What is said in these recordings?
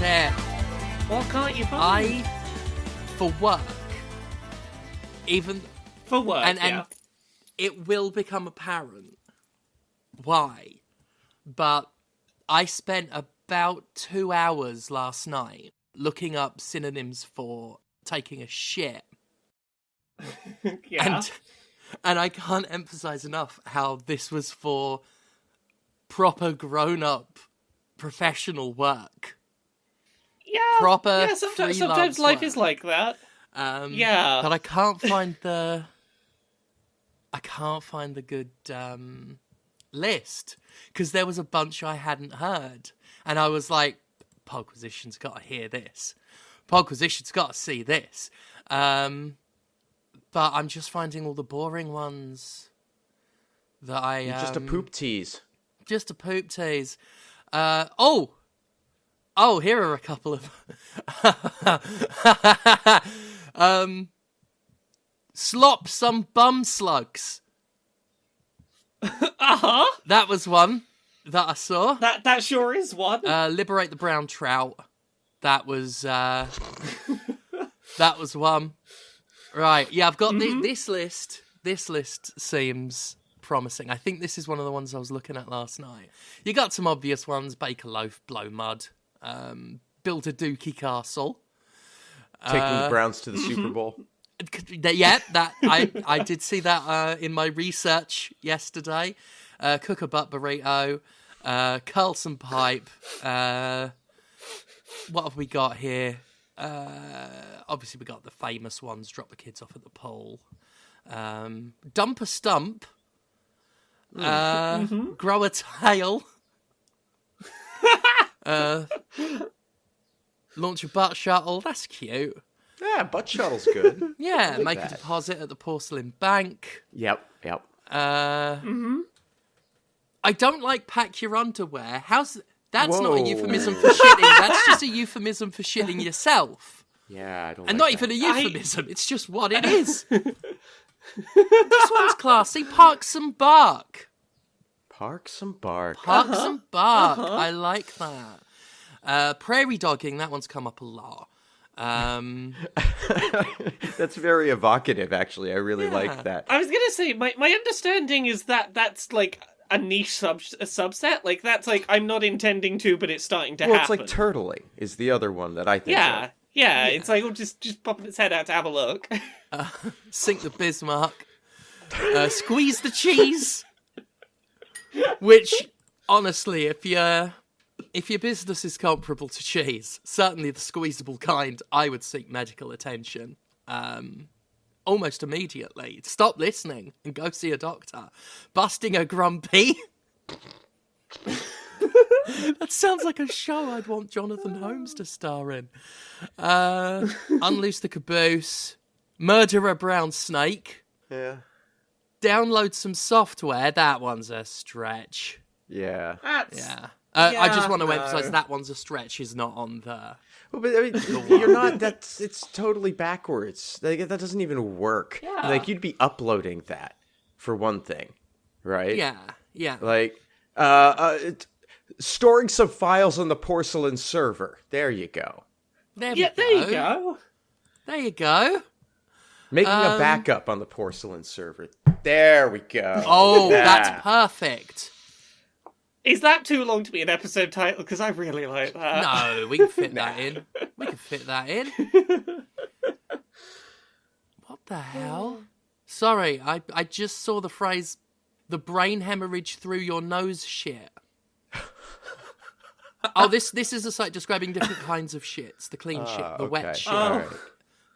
it. What can't you find? For work, For work, and it will become apparent why, but I spent about 2 hours last night looking up synonyms for taking a shit. Yeah. And I can't emphasize enough how this was for proper grown-up professional work. Yeah. Proper Yeah, sometimes life work. is like that. Yeah. But I can't find the good list, because there was a bunch I hadn't heard. And I was like, Podquisition's got to hear this. Podquisition's got to see this. But I'm just finding all the boring ones that You're just a poop tease. Just a poop tease. Oh, here are a couple of... slop some bum slugs. Uh-huh. That was one that I saw. That sure is one. Liberate the brown trout. That was that was one. Right, yeah, I've got this list. This list seems promising. I think this is one of the ones I was looking at last night. You got some obvious ones: bake a loaf, blow mud, build a dookie castle, Taking the Browns to the Super Bowl. Yeah, that I did see that in my research yesterday. Cook a butt burrito, curl some pipe. What have we got here? Obviously, we got the famous ones: drop the kids off at the pool, dump a stump, grow a tail, launch a butt shuttle. That's cute. Yeah, butt shuttle's good. Yeah, like make that. a deposit at the Porcelain Bank. Yep. I don't like pack your underwear. That's not a euphemism for shitting. That's just a euphemism for shitting yourself. Yeah, I don't. And like not that. even a euphemism. It's just what it is. This one's classy. Park some bark. Park some bark. Park some bark. I like that. Prairie dogging. That one's come up a lot. That's very evocative, actually. I really like that. I was gonna say, my understanding is that that's like a niche subset. Like, that's like, I'm not intending to, but it's starting to happen. It's like turtling is the other one that I think of. Yeah, it's like, just popping its head out to have a look. Sink the Bismarck. Squeeze the cheese. Which, honestly, if your business is comparable to cheese, certainly the squeezable kind, I would seek medical attention almost immediately. Stop listening and go see a doctor. Busting a grumpy. That sounds like a show I'd want Jonathan Holmes to star in. Unloose the caboose. Murder a brown snake. Yeah. Download some software. That one's a stretch. Yeah. I just want to emphasize that one's a stretch is not on the... Well, but I mean, you're not. It's totally backwards. Like, that doesn't even work. Yeah. Like, you'd be uploading that for one thing, right? Yeah. Like, storing some files on the Porcelain server. There you go. There you go. There you go. Making a backup on the Porcelain server. There we go. Oh, that's perfect. Is that too long to be an episode title? Because I really like that. No, we can fit that in. We can fit that in. What the hell? Sorry, I just saw the phrase, the brain hemorrhage through your nose shit. Oh, this is a site describing different kinds of shits. The clean shit, the wet shit. Right.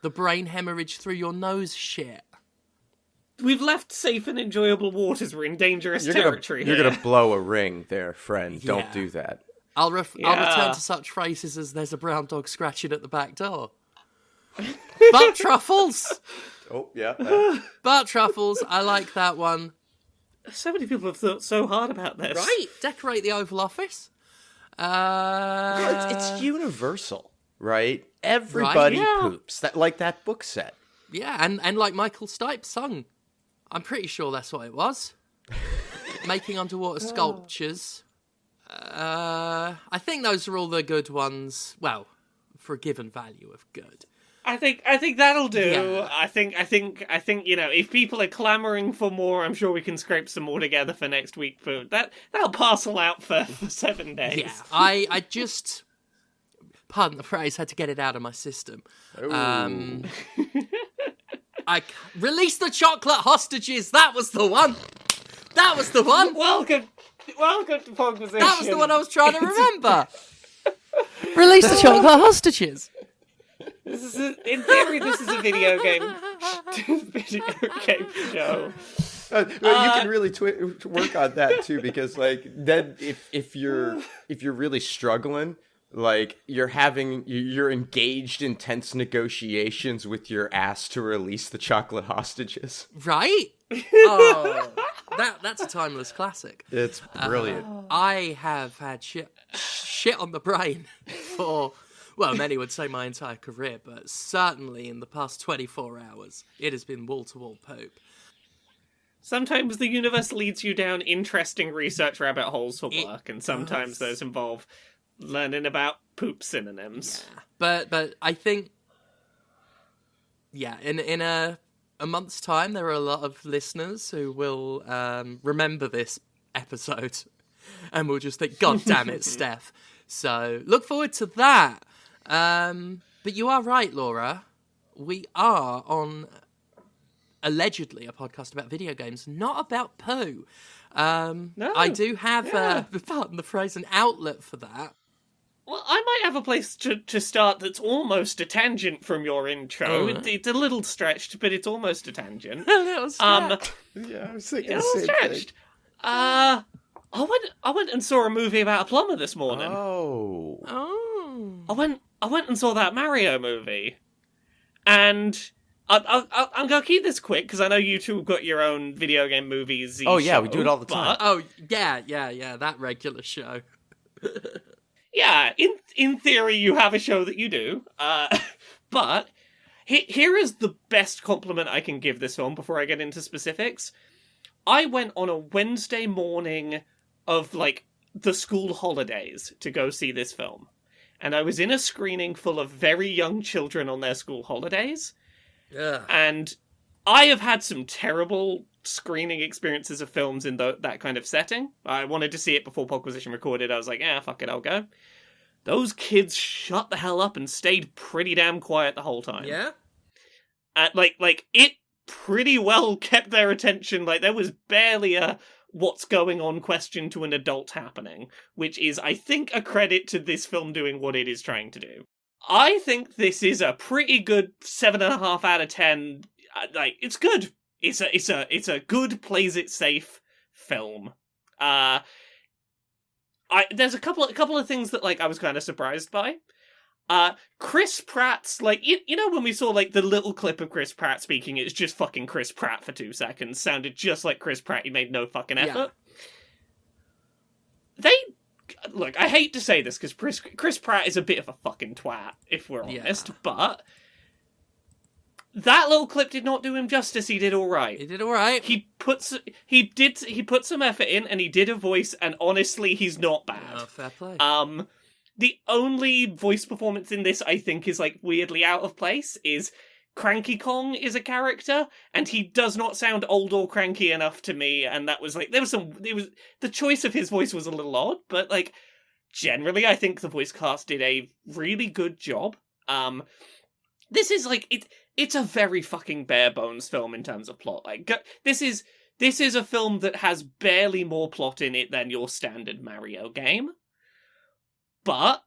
The brain hemorrhage through your nose shit. We've left safe and enjoyable waters. We're in dangerous territory. You're going to blow a ring there, friend. Yeah. Don't do that. I'll return to such phrases as there's a brown dog scratching at the back door. Butt truffles! Oh, yeah. Butt truffles, I like that one. So many people have thought so hard about this. Right, decorate the Oval Office. It's universal, right? Everybody poops. That book set. Yeah, and like Michael Stipe sung. I'm pretty sure that's what it was. Making underwater sculptures. I think those are all the good ones. Well, for a given value of good. I think that'll do. Yeah. I think if people are clamoring for more, I'm sure we can scrape some more together for next week. But that'll parcel out for 7 days. Yeah, I just, pardon the phrase, had to get it out of my system. Release the chocolate hostages. That was the one. Welcome to Podquisition. That was the one I was trying to remember. Release the chocolate hostages. In theory, this is a video game show. You can really work on that too, because like then if you're really struggling, like you're engaged in tense negotiations with your ass to release the chocolate hostages. Right? Oh, that's a timeless classic. It's brilliant. I have had shit on the brain for, well, many would say my entire career, but certainly in the past 24 hours, it has been wall-to-wall poop. Sometimes the universe leads you down interesting research rabbit holes for work, and sometimes those involve learning about poop synonyms. Yeah. But I think, yeah, in a month's time, there are a lot of listeners who will remember this episode and will just think, God damn it, Steph. So look forward to that. But you are right, Laura. We are on, allegedly, a podcast about video games, not about poo. No. I do have, pardon the phrase, an outlet for that. Well, I might have a place to start that's almost a tangent from your intro. It's a little stretched, but it's almost a tangent. A little stretched. Yeah, I was thinking A the little same stretched. thing. I went and saw a movie about a plumber this morning. Oh. Oh. I went and saw that Mario movie, and I'm gonna keep this quick because I know you two have got your own video game movies. Oh yeah, we do it all the time. Oh, yeah, that regular show. Yeah, in theory, you have a show that you do. But here is the best compliment I can give this film before I get into specifics. I went on a Wednesday morning of, like, the school holidays to go see this film. And I was in a screening full of very young children on their school holidays. Ugh. And I have had some terrible screening experiences of films in that kind of setting. I wanted to see it before Podquisition recorded. I was like, fuck it, I'll go. Those kids shut the hell up and stayed pretty damn quiet the whole time. Yeah? Like it pretty well kept their attention. Like, there was barely a what's going on question to an adult happening, which is, I think, a credit to this film doing what it is trying to do. I think this is a pretty good 7.5 out of 10. Like, it's good. It's a good, plays it safe film. There's a couple of things that, like, I was kind of surprised by. Chris Pratt's, like, you know when we saw, like, the little clip of Chris Pratt speaking, it's just fucking Chris Pratt for 2 seconds, sounded just like Chris Pratt, he made no fucking effort. Yeah. Look, I hate to say this, because Chris Pratt is a bit of a fucking twat, if we're honest, but that little clip did not do him justice. He did all right. He put some effort in, and he did a voice, and honestly, he's not bad. Oh, fair play. The only voice performance in this I think is, like, weirdly out of place is Cranky Kong is a character, and he does not sound old or cranky enough to me, and that was, like, the choice of his voice was a little odd, but, like, generally I think the voice cast did a really good job. This is, like, it's a very fucking bare bones film in terms of plot. Like, this is a film that has barely more plot in it than your standard Mario game. But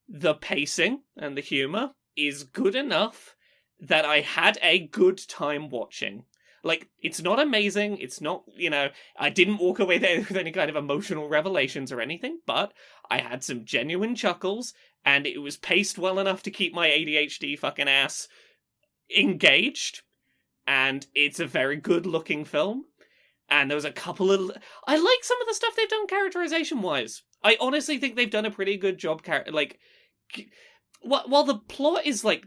the pacing and the humor is good enough that I had a good time watching. Like, it's not amazing, it's not, I didn't walk away there with any kind of emotional revelations or anything, but I had some genuine chuckles, and it was paced well enough to keep my ADHD fucking ass engaged, and it's a very good looking film. And there was a couple of... I like some of the stuff they've done characterization-wise. I honestly think they've done a pretty good job, while the plot is, like,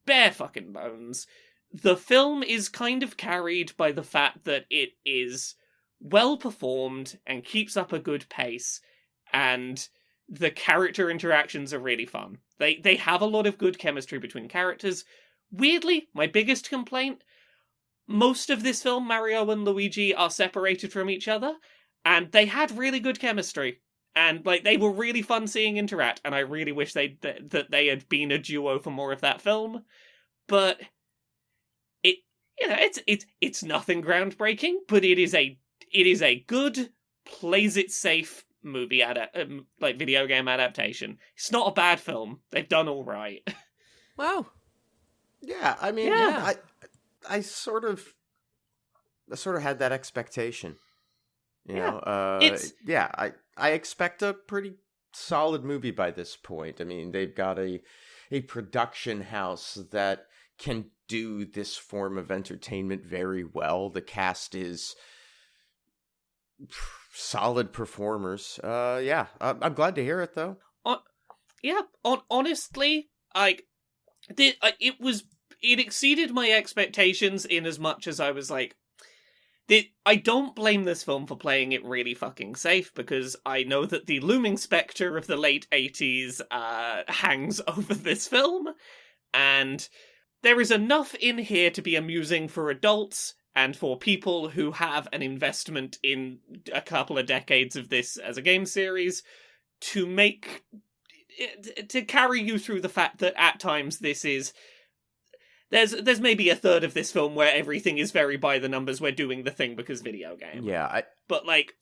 bare fucking bones, the film is kind of carried by the fact that it is well performed and keeps up a good pace, and the character interactions are really fun. They have a lot of good chemistry between characters. Weirdly, my biggest complaint, most of this film, Mario and Luigi are separated from each other, and they had really good chemistry. And like they were really fun seeing interact, and I really wish that they had been a duo for more of that film. But it's nothing groundbreaking, but it is a good, plays it safe movie video game adaptation. It's not a bad film. They've done all right. Wow. Yeah, I mean, Yeah. I sort of had that expectation. You know, I expect a pretty solid movie by this point. I mean, they've got a production house that can do this form of entertainment very well. The cast is solid performers. I'm glad to hear it though. Honestly, it exceeded my expectations in as much as I was like, I don't blame this film for playing it really fucking safe, because I know that the looming spectre of the late 80s hangs over this film, and there is enough in here to be amusing for adults and for people who have an investment in a couple of decades of this as a game series to carry you through the fact that at times this is... There's maybe a third of this film where everything is very by the numbers. We're doing the thing because video game. Yeah, but like,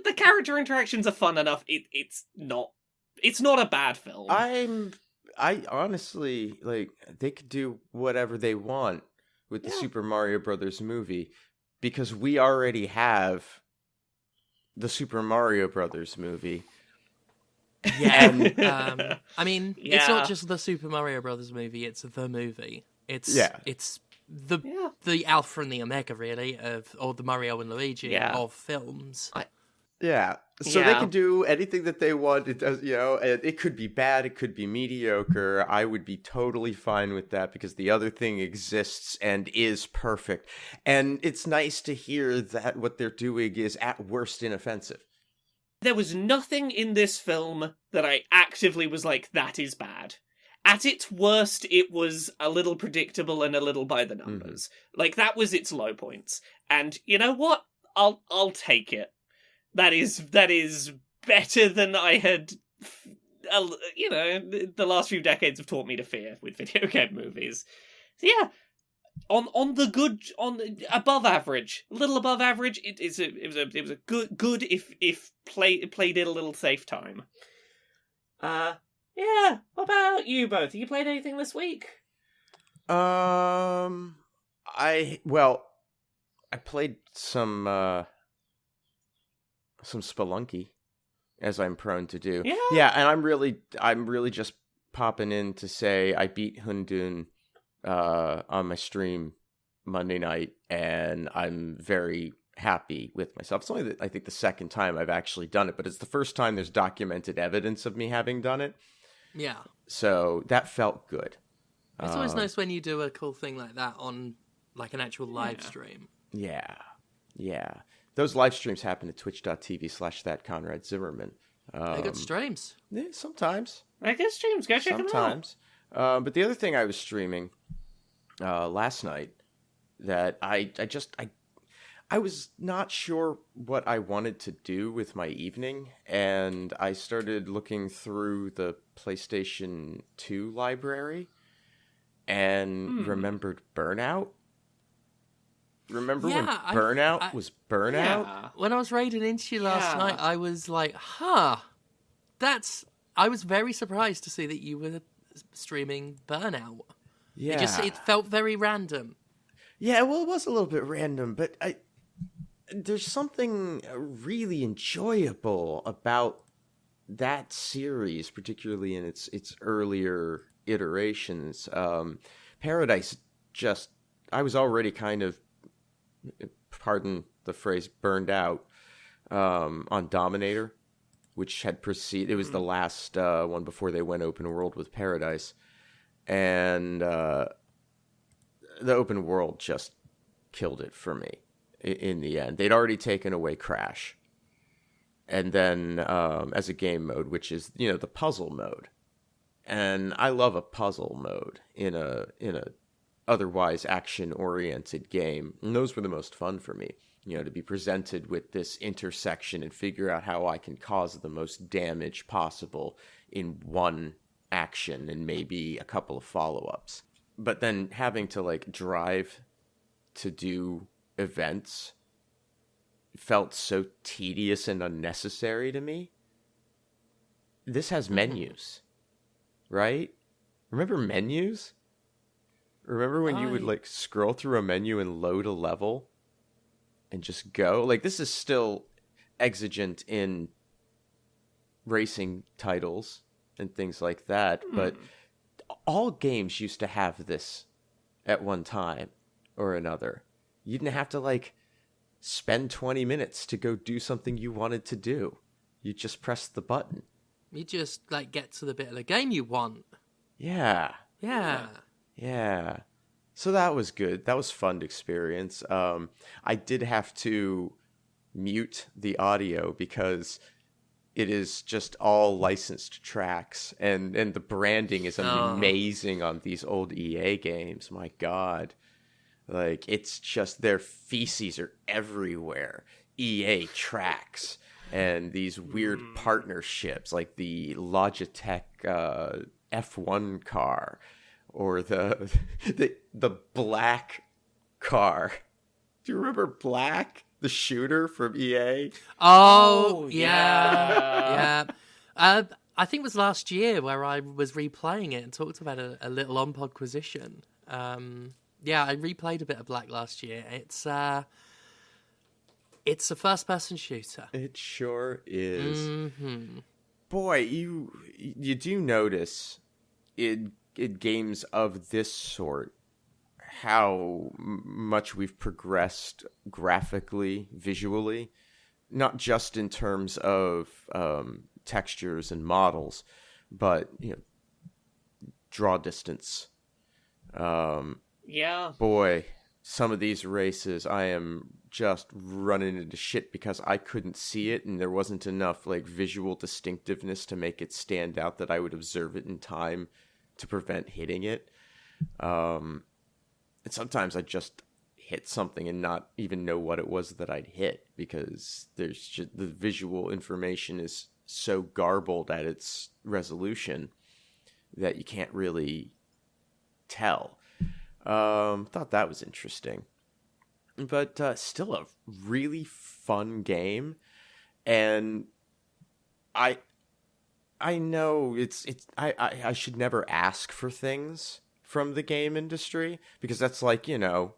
the character interactions are fun enough. It's not a bad film. I honestly, like, they could do whatever they want with the Super Mario Brothers movie, because we already have the Super Mario Brothers movie. Yeah, I mean, it's not just the Super Mario Brothers movie; it's the movie. It's the Alpha and the Omega, really, or the Mario and Luigi of films. So they can do anything that they want. It does, it could be bad, it could be mediocre. I would be totally fine with that, because the other thing exists and is perfect. And it's nice to hear that what they're doing is at worst inoffensive. There was nothing in this film that I actively was like, that is bad. At its worst, it was a little predictable and a little by the numbers. Mm-hmm. Like, that was its low points. And you know what? I'll take it. That is better than I had, the last few decades have taught me to fear with video game movies. So yeah, on the above average, a little above average. It was a good if played it a little safe time. Yeah. What about you both? Have you played anything this week? I played some Spelunky, as I'm prone to do. Yeah, and I'm really just popping in to say I beat Hundun on my stream Monday night, and I'm very happy with myself. It's only, I think, the second time I've actually done it, but it's the first time there's documented evidence of me having done it. Yeah. So that felt good. It's always nice when you do a cool thing like that on like an actual live stream. Yeah. Those live streams happen at twitch.tv/thatConradZimmerman. They're good streams. Yeah, sometimes. They're good streams. Go check them out. Sometimes. But the other thing I was streaming last night that I was not sure what I wanted to do with my evening, and I started looking through the PlayStation 2 library and remembered Burnout. Remember when Burnout was Burnout? Yeah. When I was raiding into you last night, I was like, I was very surprised to see that you were streaming Burnout. Yeah. It felt very random. Yeah, well, it was a little bit random, but there's something really enjoyable about that series, particularly in its earlier iterations. Paradise I was already kind of, pardon the phrase, burned out on Dominator, which had preceded. It was the last one before they went open world with Paradise, and the open world just killed it for me in the end. They'd already taken away Crash, and then as a game mode, which is the puzzle mode. And I love a puzzle mode in a otherwise action-oriented game. And those were the most fun for me, to be presented with this intersection and figure out how I can cause the most damage possible in one action and maybe a couple of follow-ups. But then having to, like, drive to do events felt so tedious and unnecessary to me. This has menus, right? Remember menus? Remember when you would, like, scroll through a menu and load a level and just go? Like, this is still exigent in racing titles and things like that, but all games used to have this at one time or another. You didn't have to, like, spend 20 minutes to go do something you wanted to do. You just press the button. You just, like, get to the bit of the game you want. Yeah. So that was good. That was fun to experience. I did have to mute the audio because it is just all licensed tracks, and the branding is amazing on these old EA games. My God. Like, it's just their feces are everywhere. EA tracks and these weird partnerships, like the Logitech F1 car, or the Black car. Do you remember Black, the shooter from EA? Oh yeah. I think it was last year where I was replaying it and talked about it a little on Podquisition. Yeah, I replayed a bit of Black last year. It's a first-person shooter. It sure is. Mm-hmm. Boy, you do notice in games of this sort how much we've progressed graphically, visually, not just in terms of textures and models, but draw distance. Yeah. Boy, some of these races I am just running into shit because I couldn't see it and there wasn't enough, like, visual distinctiveness to make it stand out that I would observe it in time to prevent hitting it. And sometimes I just hit something and not even know what it was that I'd hit because there's just, the visual information is so garbled at its resolution that you can't really tell. Thought that was interesting, but still a really fun game, and I know I should never ask for things from the game industry because that's like a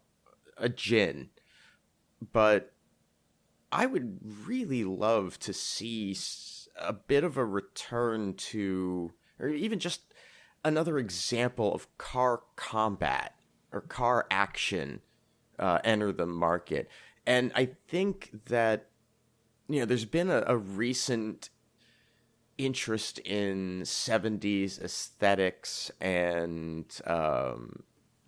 gin, but I would really love to see a bit of a return to, or even just another example of car combat or car action enter the market. And I think that, there's been a recent interest in 70s aesthetics and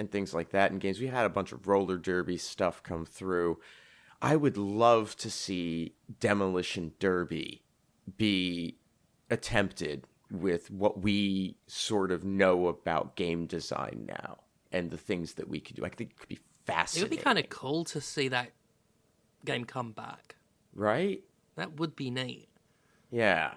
things like that in games. We had a bunch of roller derby stuff come through. I would love to see Demolition Derby be attempted with what we sort of know about game design now and the things that we could do. I think it could be fascinating. It would be kind of cool to see that game come back. Right? That would be neat. Yeah.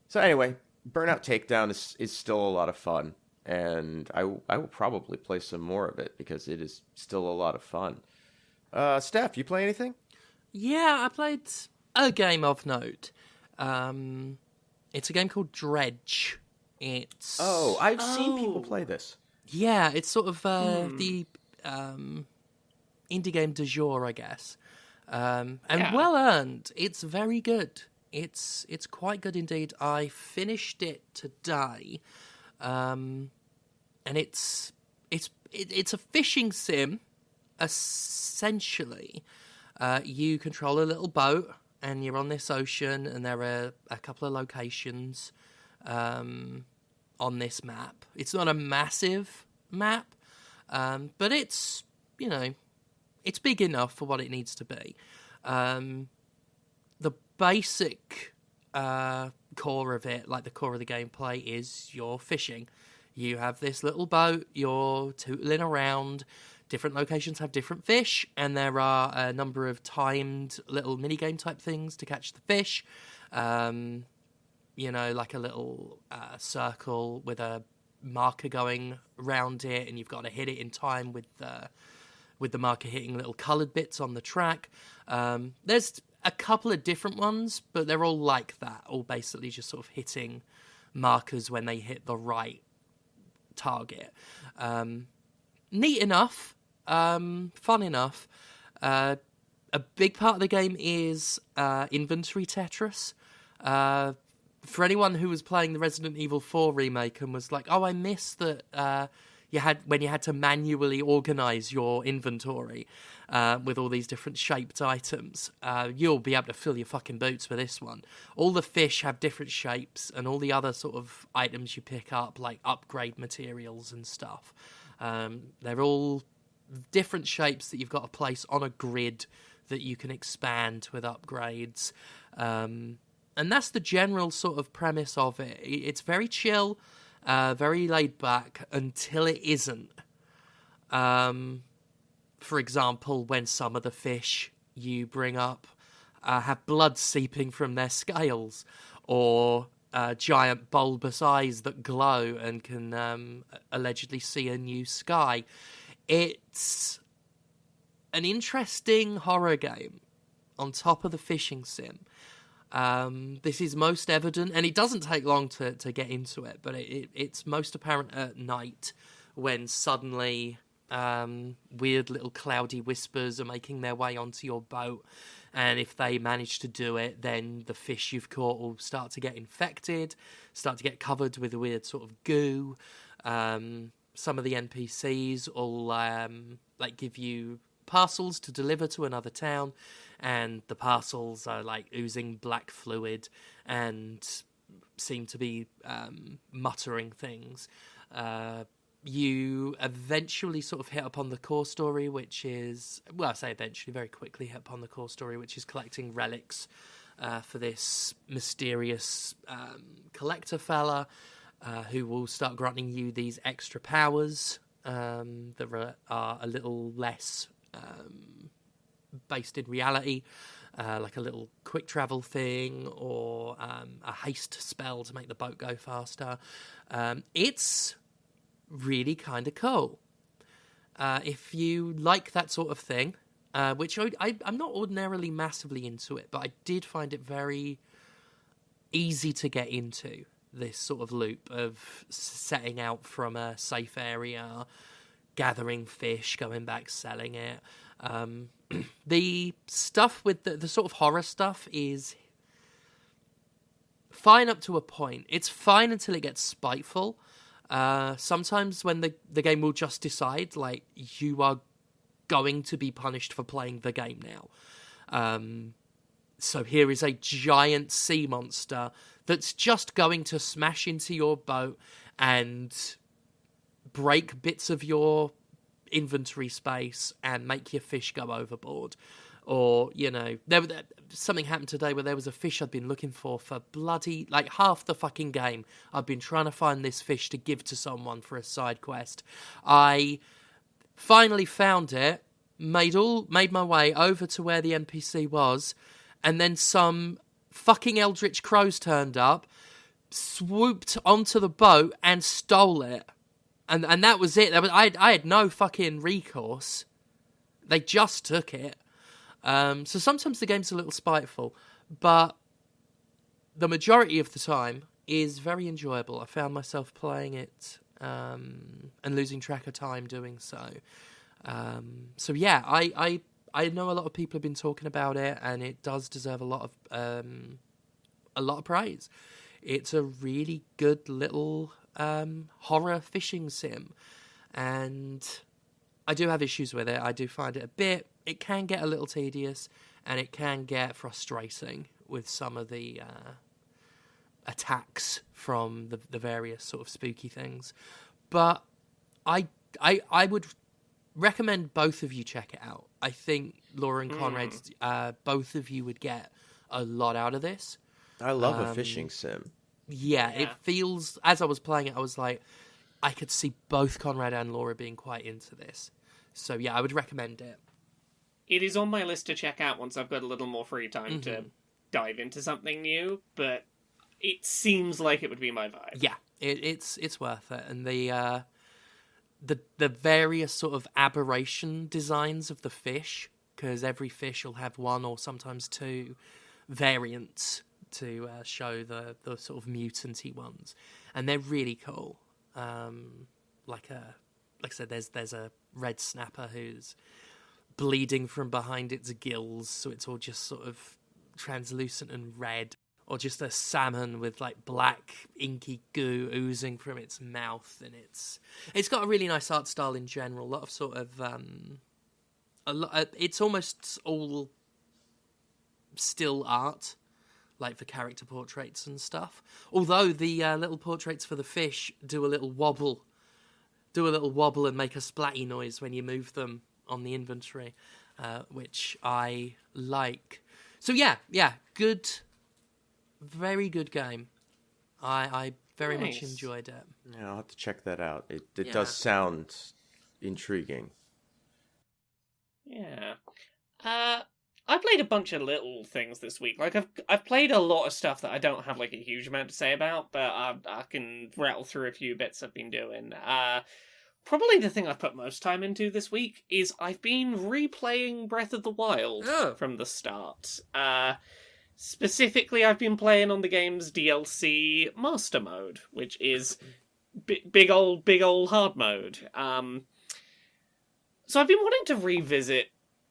So anyway, Burnout Takedown is still a lot of fun, and I will probably play some more of it because it is still a lot of fun. Steph, you play anything? Yeah, I played a game of note. It's a game called Dredge. It's... Oh, I've seen people play this. Yeah, it's sort of the indie game du jour, I guess. And well earned. It's very good. It's quite good indeed. I finished it today. And it's a fishing sim, essentially. You control a little boat, and you're on this ocean, and there are a couple of locations on this map. It's not a massive map, but it's, it's big enough for what it needs to be. The basic core of it, like the core of the gameplay, is you're fishing. You have this little boat, you're tootling around. Different locations have different fish, and there are a number of timed little minigame type things to catch the fish. Like a little circle with a marker going around it, and you've got to hit it in time with the marker hitting little coloured bits on the track. There's a couple of different ones, but they're all like that, all basically just sort of hitting markers when they hit the right target. Neat enough, fun enough. A big part of the game is inventory Tetris. For anyone who was playing the Resident Evil 4 remake and was like, "Oh, I miss that you had to manually organize your inventory with all these different shaped items," you'll be able to fill your fucking boots with this one. All the fish have different shapes, and all the other sort of items you pick up, like upgrade materials and stuff, they're all different shapes that you've got to place on a grid that you can expand with upgrades. And that's the general sort of premise of it. It's very chill, very laid back, until it isn't. For example, when some of the fish you bring up have blood seeping from their scales, or giant bulbous eyes that glow and can allegedly see a new sky. It's an interesting horror game on top of the fishing sim. This is most evident, and it doesn't take long to get into it, but it's most apparent at night when suddenly weird little cloudy whispers are making their way onto your boat, and if they manage to do it, then the fish you've caught will start to get infected, start to get covered with a weird sort of goo. Some of the NPCs will give you parcels to deliver to another town, and the parcels are like oozing black fluid and seem to be muttering things. You eventually sort of hit upon the core story, which is, well, I say eventually, very quickly hit upon the core story, which is collecting relics for this mysterious collector fella who will start granting you these extra powers that are a little less based in reality, like a little quick travel thing or a haste spell to make the boat go faster. It's really kind of cool. If you like that sort of thing, which I'm not ordinarily massively into it, but I did find it very easy to get into, this sort of loop of setting out from a safe area, gathering fish, going back, selling it. The stuff with the sort of horror stuff is fine up to a point. It's fine until it gets spiteful. Sometimes when the game will just decide, like, you are going to be punished for playing the game now. So here is a giant sea monster that's just going to smash into your boat and break bits of your inventory space and make your fish go overboard. Or, something happened today where there was a fish I'd been looking for bloody, like, half the fucking game. I've been trying to find this fish to give to someone for a side quest. I finally found it, made my way over to where the NPC was, and then some fucking eldritch crows turned up, swooped onto the boat and stole it. And that was it. I had no fucking recourse. They just took it. So sometimes the game's a little spiteful, but the majority of the time is very enjoyable. I found myself playing it and losing track of time doing so. So yeah, I know a lot of people have been talking about it, and it does deserve a lot of praise. It's a really good little horror fishing sim, and I do have issues with it. I do find it it can get a little tedious, and it can get frustrating with some of the attacks from the various sort of spooky things. But I would recommend both of you check it out. I think Laura and Conrad, both of you would get a lot out of this. I love a fishing sim. Yeah, it feels, as I was playing it, I was like, I could see both Conrad and Laura being quite into this. So yeah, I would recommend it. It is on my list to check out once I've got a little more free time to dive into something new, but it seems like it would be my vibe. Yeah, it's worth it. And the various sort of aberration designs of the fish, because every fish will have one or sometimes two variants to show the sort of mutant-y ones, and they're really cool. Like I said, there's a red snapper who's bleeding from behind its gills, so it's all just sort of translucent and red, or just a salmon with like black inky goo oozing from its mouth, and it's got a really nice art style in general. A lot of sort of it's almost all still art, like for character portraits and stuff. Although the little portraits for the fish do a little wobble and make a splatty noise when you move them on the inventory, which I like. So yeah, good, very good game. I very much enjoyed it. Yeah, I'll have to check that out. It does sound intriguing. Yeah. I played a bunch of little things this week. Like I've played a lot of stuff that I don't have like a huge amount to say about, but I can rattle through a few bits I've been doing. Probably the thing I've put most time into this week is I've been replaying Breath of the Wild from the start. Specifically, I've been playing on the game's DLC Master Mode, which is big old hard mode. So I've been wanting to revisit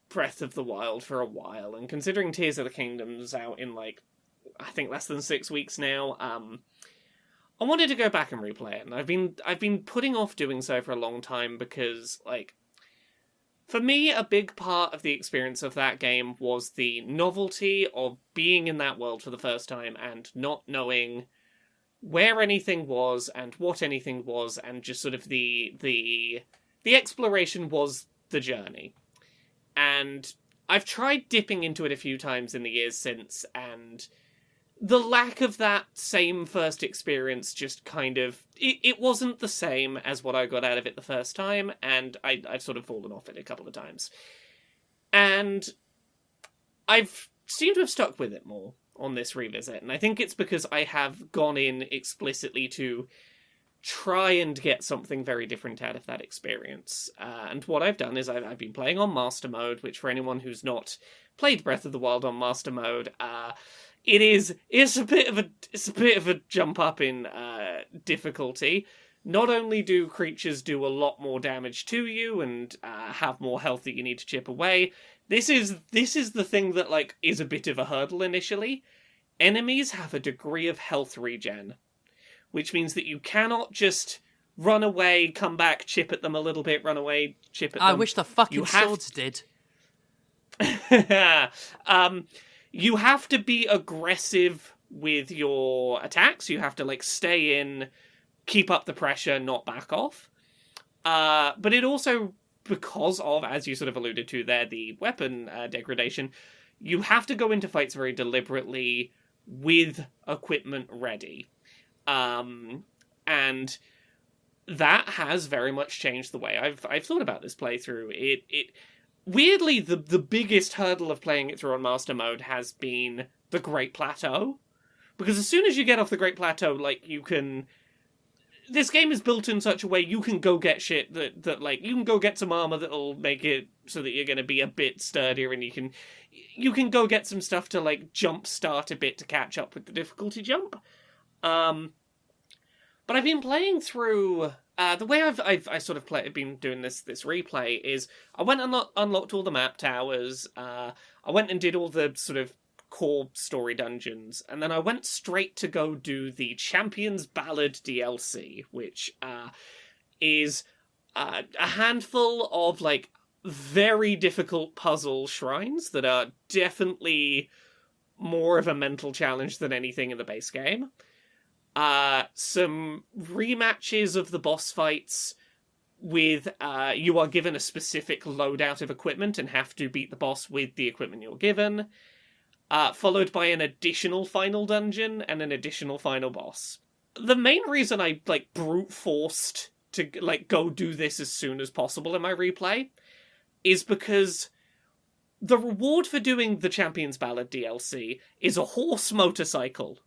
Breath of the Wild for a while, and considering Tears of the Kingdom's out in like, I think less than 6 weeks now, I wanted to go back and replay it, and I've been putting off doing so for a long time because, like, for me, a big part of the experience of that game was the novelty of being in that world for the first time and not knowing where anything was and what anything was, and just sort of the exploration was the journey. And I've tried dipping into it a few times in the years since, and the lack of that same first experience just kind of... It wasn't the same as what I got out of it the first time, and I've sort of fallen off it a couple of times. And I've seemed to have stuck with it more on this revisit, and I think it's because I have gone in explicitly to try and get something very different out of that experience. And what I've done is I've been playing on Master Mode, which for anyone who's not played Breath of the Wild on Master Mode, it's a bit of a jump up in difficulty. Not only do creatures do a lot more damage to you and have more health that you need to chip away, this is the thing that like is a bit of a hurdle initially. Enemies have a degree of health regen, which means that you cannot just run away, come back, chip at them a little bit, run away, chip at them. I wish the fucking swords did. You have to be aggressive with your attacks. You have to like stay in, keep up the pressure, not back off. But it also, because of, as you sort of alluded to there, the weapon degradation, you have to go into fights very deliberately with equipment ready. And that has very much changed the way I've thought about this playthrough. It weirdly, the biggest hurdle of playing it through on Master Mode has been the Great Plateau. Because as soon as you get off the Great Plateau, like, you can... This game is built in such a way you can go get shit that like, you can go get some armor that'll make it so that you're going to be a bit sturdier, and you can go get some stuff to, like, jump start a bit to catch up with the difficulty jump. But I've been playing through... the way I've sort of been doing this replay is I went and unlocked all the map towers, I went and did all the sort of core story dungeons, and then I went straight to go do the Champion's Ballad DLC, which is a handful of, like, very difficult puzzle shrines that are definitely more of a mental challenge than anything in the base game. Some rematches of the boss fights with, you are given a specific loadout of equipment and have to beat the boss with the equipment you're given. followed by an additional final dungeon and an additional final boss. The main reason I, brute forced to, go do this as soon as possible in my replay is because the reward for doing the Champion's Ballad DLC is a horse motorcycle.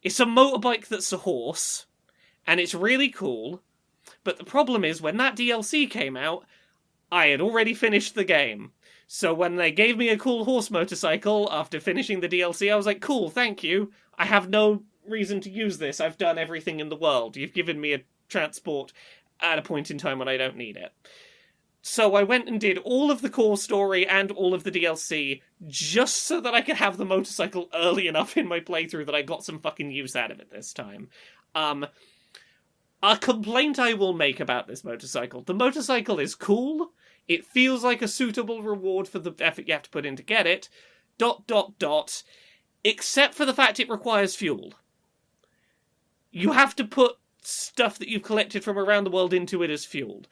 It's a motorbike that's a horse, and it's really cool, but the problem is when that DLC came out, I had already finished the game. So when they gave me a cool horse motorcycle after finishing the DLC, I was like, cool, thank you. I have no reason to use this. I've done everything in the world. You've given me a transport at a point in time when I don't need it. So I went and did all of the core story and all of the DLC just so that I could have the motorcycle early enough in my playthrough that I got some fucking use out of it this time. A complaint I will make about this motorcycle. The motorcycle is cool. It feels like a suitable reward for the effort you have to put in to get it. ... Except for the fact it requires fuel. You have to put stuff that you've collected from around the world into it as fuel.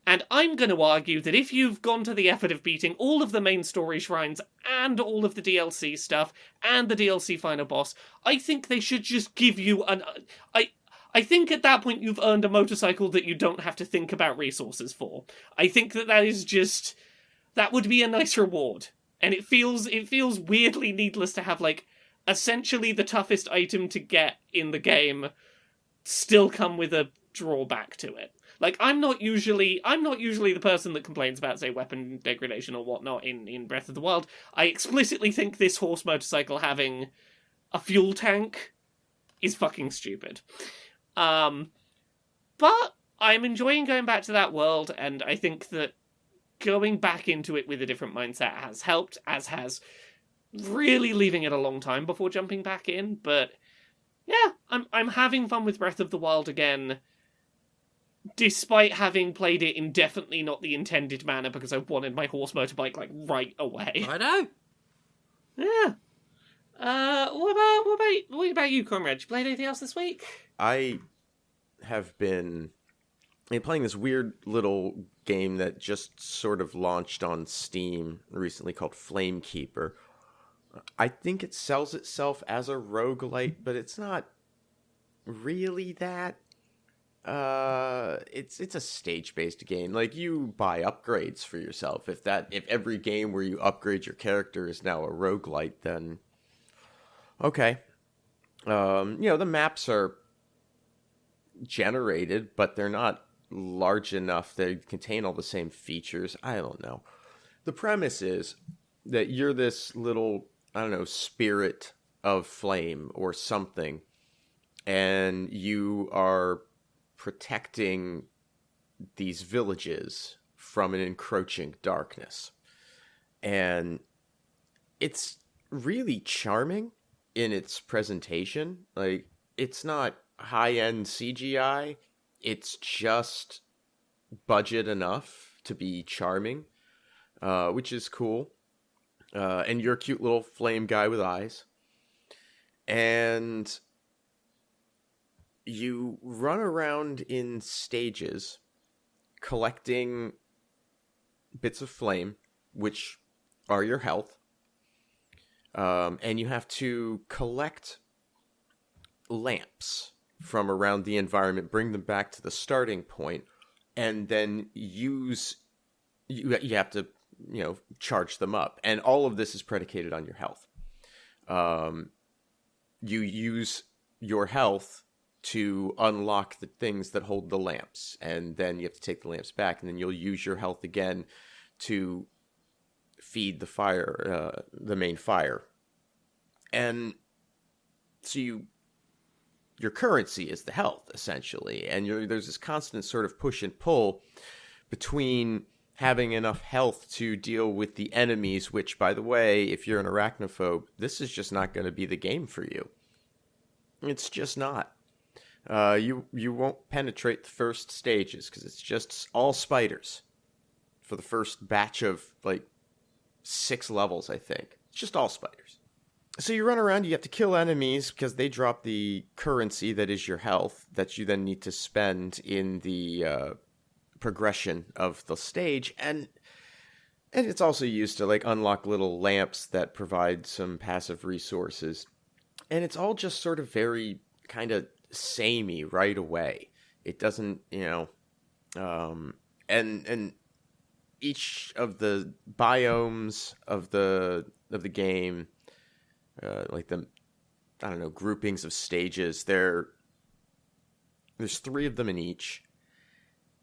And I'm going to argue that if you've gone to the effort of beating all of the main story shrines and all of the DLC stuff and the DLC final boss, I think they should just give you I think at that point you've earned a motorcycle that you don't have to think about resources for. I think that would be a nice reward. And it feels weirdly needless to have, essentially the toughest item to get in the game still come with a drawback to it. I'm not usually the person that complains about, say, weapon degradation or whatnot in Breath of the Wild. I explicitly think this horse motorcycle having a fuel tank is fucking stupid. But I'm enjoying going back to that world, and I think that going back into it with a different mindset has helped, as has really leaving it a long time before jumping back in. But yeah, I'm having fun with Breath of the Wild again, despite having played it in definitely not the intended manner because I wanted my horse motorbike right away. I know. Yeah. What about you, Comrade? You played anything else this week? I have been playing this weird little game that just sort of launched on Steam recently called Flamekeeper. I think it sells itself as a roguelite, but it's not really that. It's a stage-based game. You buy upgrades for yourself. If every game where you upgrade your character is now a roguelite, then okay. The maps are generated, but they're not large enough. They contain all the same features. I don't know. The premise is that you're this little, spirit of flame or something, and you are protecting these villages from an encroaching darkness. And it's really charming in its presentation. It's not high-end CGI. It's just budget enough to be charming, which is cool. And you're a cute little flame guy with eyes. And you run around in stages collecting bits of flame, which are your health. And you have to collect lamps from around the environment, bring them back to the starting point, and then you have to, charge them up. And all of this is predicated on your health. You use your health to unlock the things that hold the lamps, and then you have to take the lamps back, and then you'll use your health again to feed the fire, the main fire. And so your currency is the health, essentially, and there's this constant sort of push and pull between having enough health to deal with the enemies, which, by the way, if you're an arachnophobe, this is just not going to be the game for you. It's just not. You won't penetrate the first stages because it's just all spiders for the first batch of 6 levels, I think. It's just all spiders. So you run around, you have to kill enemies because they drop the currency that is your health that you then need to spend in the progression of the stage. And And it's also used to like unlock little lamps that provide some passive resources. And it's all just sort of very kind of samey right away. It doesn't, and each of the biomes of the game, like the, I don't know, groupings of stages, there's 3 of them in each,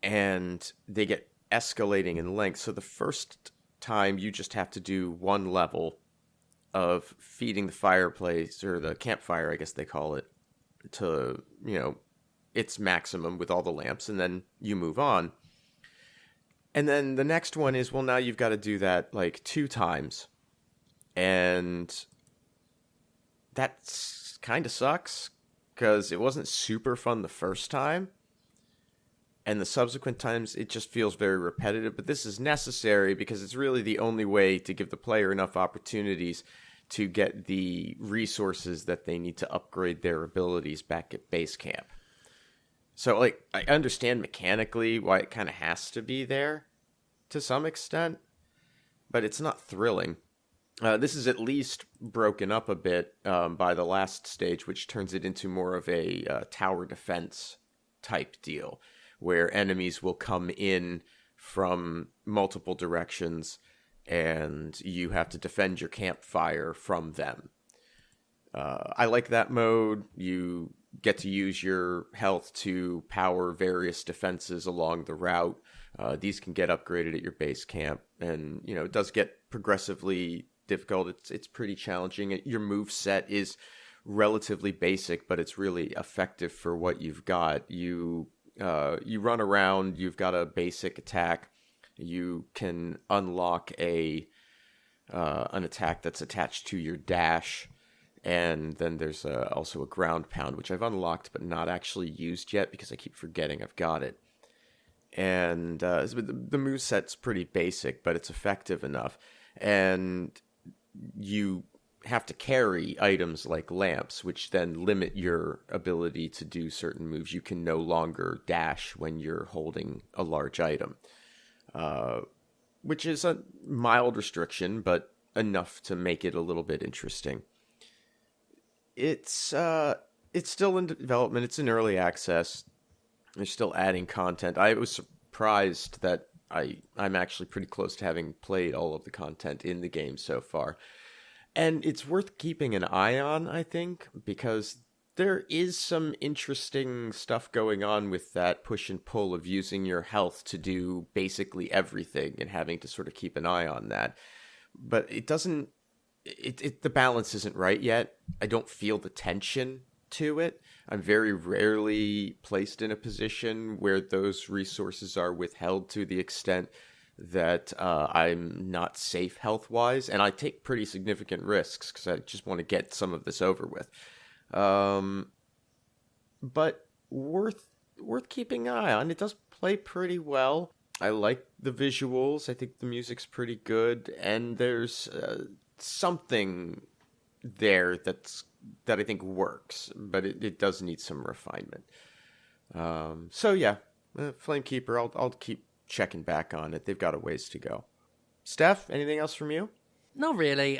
and they get escalating in length. So the first time you just have to do 1 level of feeding the fireplace, or the campfire, I guess they call it, to, its maximum with all the lamps, and then you move on. And then the next one is, well, now you've got to do that like 2 times. And that kind of sucks, because it wasn't super fun the first time. And the subsequent times, it just feels very repetitive. But this is necessary because it's really the only way to give the player enough opportunities to get the resources that they need to upgrade their abilities back at base camp. So, like, I understand mechanically why it kind of has to be there to some extent, but it's not thrilling. This is at least broken up a bit by the last stage, which turns it into more of a tower defense type deal, where enemies will come in from multiple directions and you have to defend your campfire from them. I like that mode. You get to use your health to power various defenses along the route. These can get upgraded at your base camp, and it does get progressively difficult. It's pretty challenging. Your move set is relatively basic, but it's really effective for what you've got. You run around. You've got a basic attack. You can unlock an attack that's attached to your dash. And then there's also a ground pound, which I've unlocked but not actually used yet because I keep forgetting I've got it. And the moveset's pretty basic, but it's effective enough. And you have to carry items like lamps, which then limit your ability to do certain moves. You can no longer dash when you're holding a large item, which is a mild restriction, but enough to make it a little bit interesting. It's still in development. It's in early access. They're still adding content. I was surprised that I'm actually pretty close to having played all of the content in the game so far. And it's worth keeping an eye on, I think, because there is some interesting stuff going on with that push and pull of using your health to do basically everything and having to sort of keep an eye on that. But it doesn't... the balance isn't right yet. I don't feel the tension to it. I'm very rarely placed in a position where those resources are withheld to the extent that I'm not safe health-wise, and I take pretty significant risks because I just want to get some of this over with. But worth keeping an eye on. It does play pretty well. I like the visuals. I think the music's pretty good, and there's something there that I think works, but it does need some refinement. So yeah, Flamekeeper, I'll keep checking back on it. They've got a ways to go. Steph, anything else from you? Not really.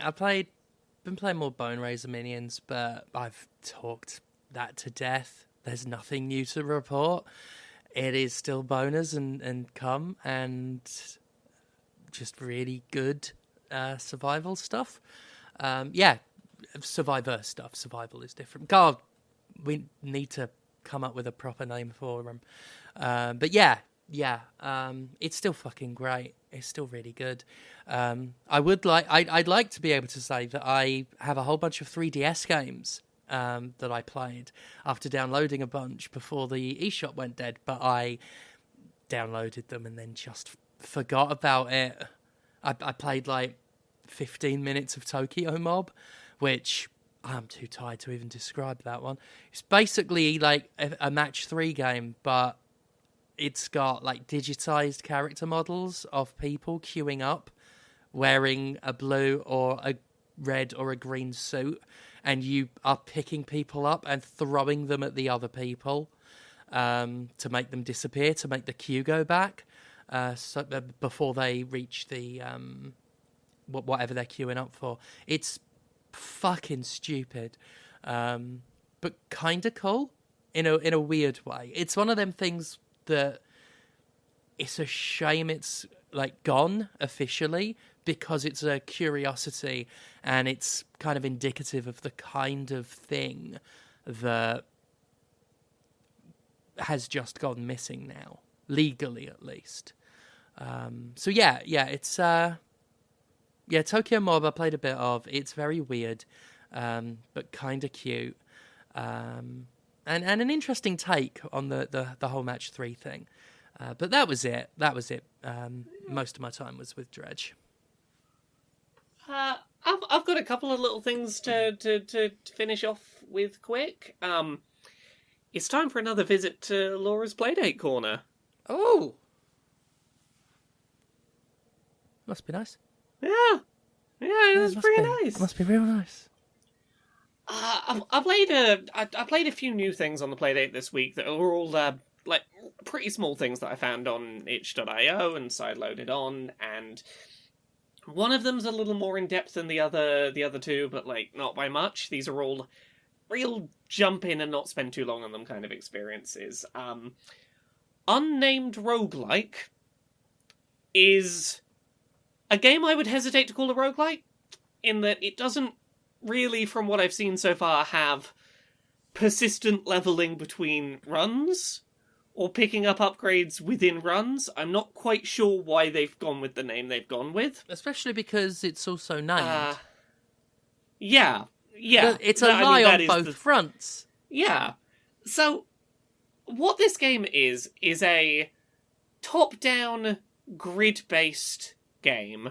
Been playing more Bone Razor Minions, but I've talked that to death. There's nothing new to report. It is still boners and cum and just really good survival stuff. Survivor stuff. Survival is different. God, we need to come up with a proper name for them. But yeah, it's still fucking great. It's still really good. I'd like to be able to say that I have a whole bunch of 3DS games that I played after downloading a bunch before the eShop went dead, but I downloaded them and then just forgot about it. I played like 15 minutes of Tokyo Mob, which I'm too tired to even describe that one. It's basically like a match 3 game, but it's got like digitized character models of people queuing up wearing a blue or a red or a green suit, and you are picking people up and throwing them at the other people to make them disappear, to make the queue go back. before they reach the whatever they're queuing up for. It's fucking stupid, but kind of cool in a weird way. It's one of them things that it's a shame it's like gone officially, because it's a curiosity and it's kind of indicative of the kind of thing that has just gone missing now, legally at least. So it's Tokyo Mob I played a bit of. It's very weird, but kind of cute, and an interesting take on the whole match 3 thing. But that was it. Most of my time was with Dredge. I've got a couple of little things to finish off with quick. It's time for another visit to Laura's Playdate Corner. Oh, must be nice. Yeah, it was pretty nice. Must be real nice. I played a few new things on the Playdate this week that are all like pretty small things that I found on itch.io and sideloaded on, and one of them's a little more in depth than the other two, but like not by much. These are all real jump in and not spend too long on them kind of experiences. Unnamed Roguelike is a game I would hesitate to call a roguelike, in that it doesn't really, from what I've seen so far, have persistent leveling between runs, or picking up upgrades within runs. I'm not quite sure why they've gone with the name they've gone with. Especially because it's also named. Yeah. It's a lie on both fronts. Yeah. So, what this game is a top-down, grid-based game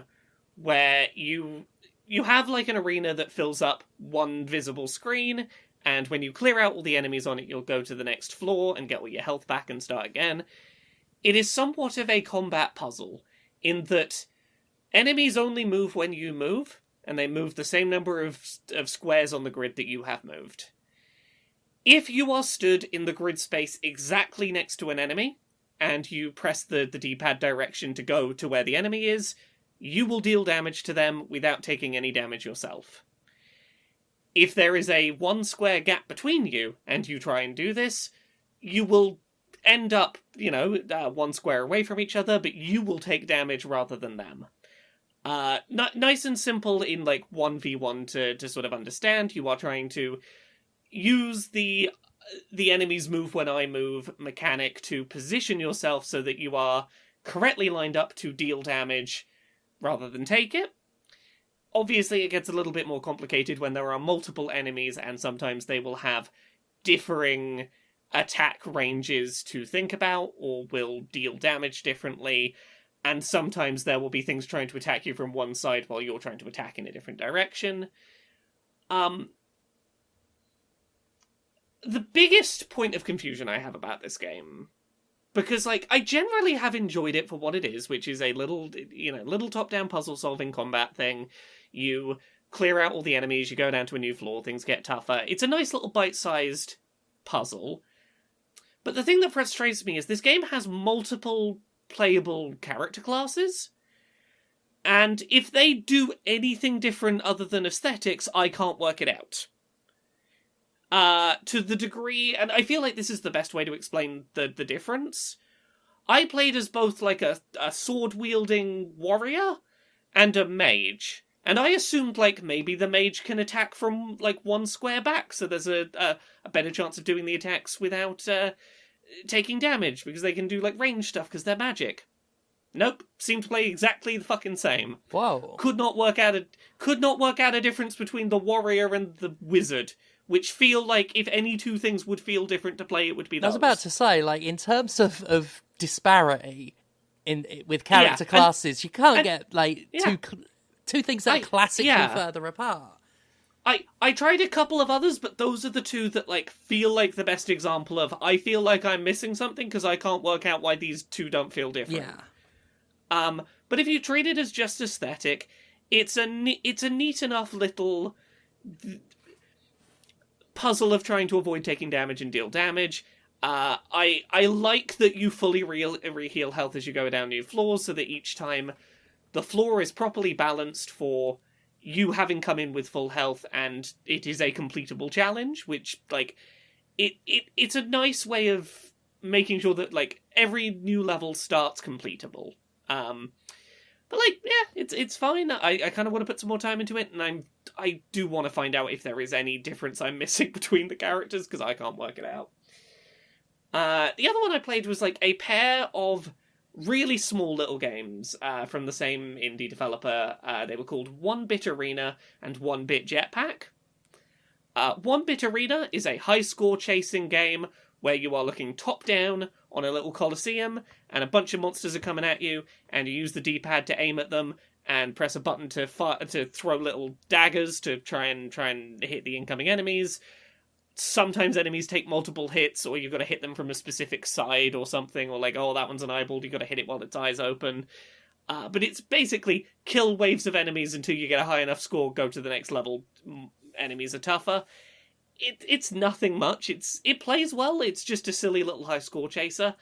where you have like an arena that fills up one visible screen, and when you clear out all the enemies on it, you'll go to the next floor and get all your health back and start again. It is somewhat of a combat puzzle, in that enemies only move when you move, and they move the same number of squares on the grid that you have moved. If you are stood in the grid space exactly next to an enemy, and you press the D-pad direction to go to where the enemy is, you will deal damage to them without taking any damage yourself. If there is a 1 square gap between you, and you try and do this, you will end up, 1 square away from each other, but you will take damage rather than them. Nice and simple in, 1v1 to sort of understand. You are trying to use the enemy's move when I move mechanic to position yourself so that you are correctly lined up to deal damage rather than take it. Obviously, it gets a little bit more complicated when there are multiple enemies, and sometimes they will have differing attack ranges to think about, or will deal damage differently, and sometimes there will be things trying to attack you from one side while you're trying to attack in a different direction. The biggest point of confusion I have about this game, because, I generally have enjoyed it for what it is, which is a little top-down puzzle-solving combat thing. You clear out all the enemies, you go down to a new floor, things get tougher. It's a nice little bite-sized puzzle. But the thing that frustrates me is this game has multiple playable character classes, and if they do anything different other than aesthetics, I can't work it out. To the degree, and I feel like this is the best way to explain the difference, I played as both a sword-wielding warrior and a mage, and I assumed maybe the mage can attack from 1 square back, so there's a better chance of doing the attacks without taking damage, because they can do range stuff because they're magic. Nope, seemed to play exactly the fucking same. Whoa. Could not work out a difference between the warrior and the wizard, which feel like if any two things would feel different to play, it would be those. I was about to say, in terms of disparity with character classes, you can't get two things that are classically further apart. I tried a couple of others, but those are the two that feel like the best example of I feel like I'm missing something because I can't work out why these two don't feel different. Yeah. But if you treat it as just aesthetic, it's a neat enough little puzzle of trying to avoid taking damage and deal damage. I like that you fully re-heal health as you go down new floors, so that each time the floor is properly balanced for you having come in with full health, and it is a completable challenge, which, like, it's a nice way of making sure that, like, every new level starts completable. But, like, yeah, it's fine. I kind of want to put some more time into it, and I do want to find out if there is any difference I'm missing between the characters, because I can't work it out. The other one I played was, like, a pair of really small little games from the same indie developer. They were called 1-Bit Arena and 1-Bit Jetpack. 1-Bit Arena is a high-score chasing game where you are looking top-down on a little coliseum, and a bunch of monsters are coming at you, and you use the D-pad to aim at them, and press a button to throw little daggers to try and hit the incoming enemies. Sometimes enemies take multiple hits, or you've got to hit them from a specific side or something, or like, oh, that one's an eyeball, you've got to hit it while its eye's open. But it's basically kill waves of enemies until you get a high enough score, go to the next level, enemies are tougher. It's nothing much, it plays well, it's just a silly little high score chaser.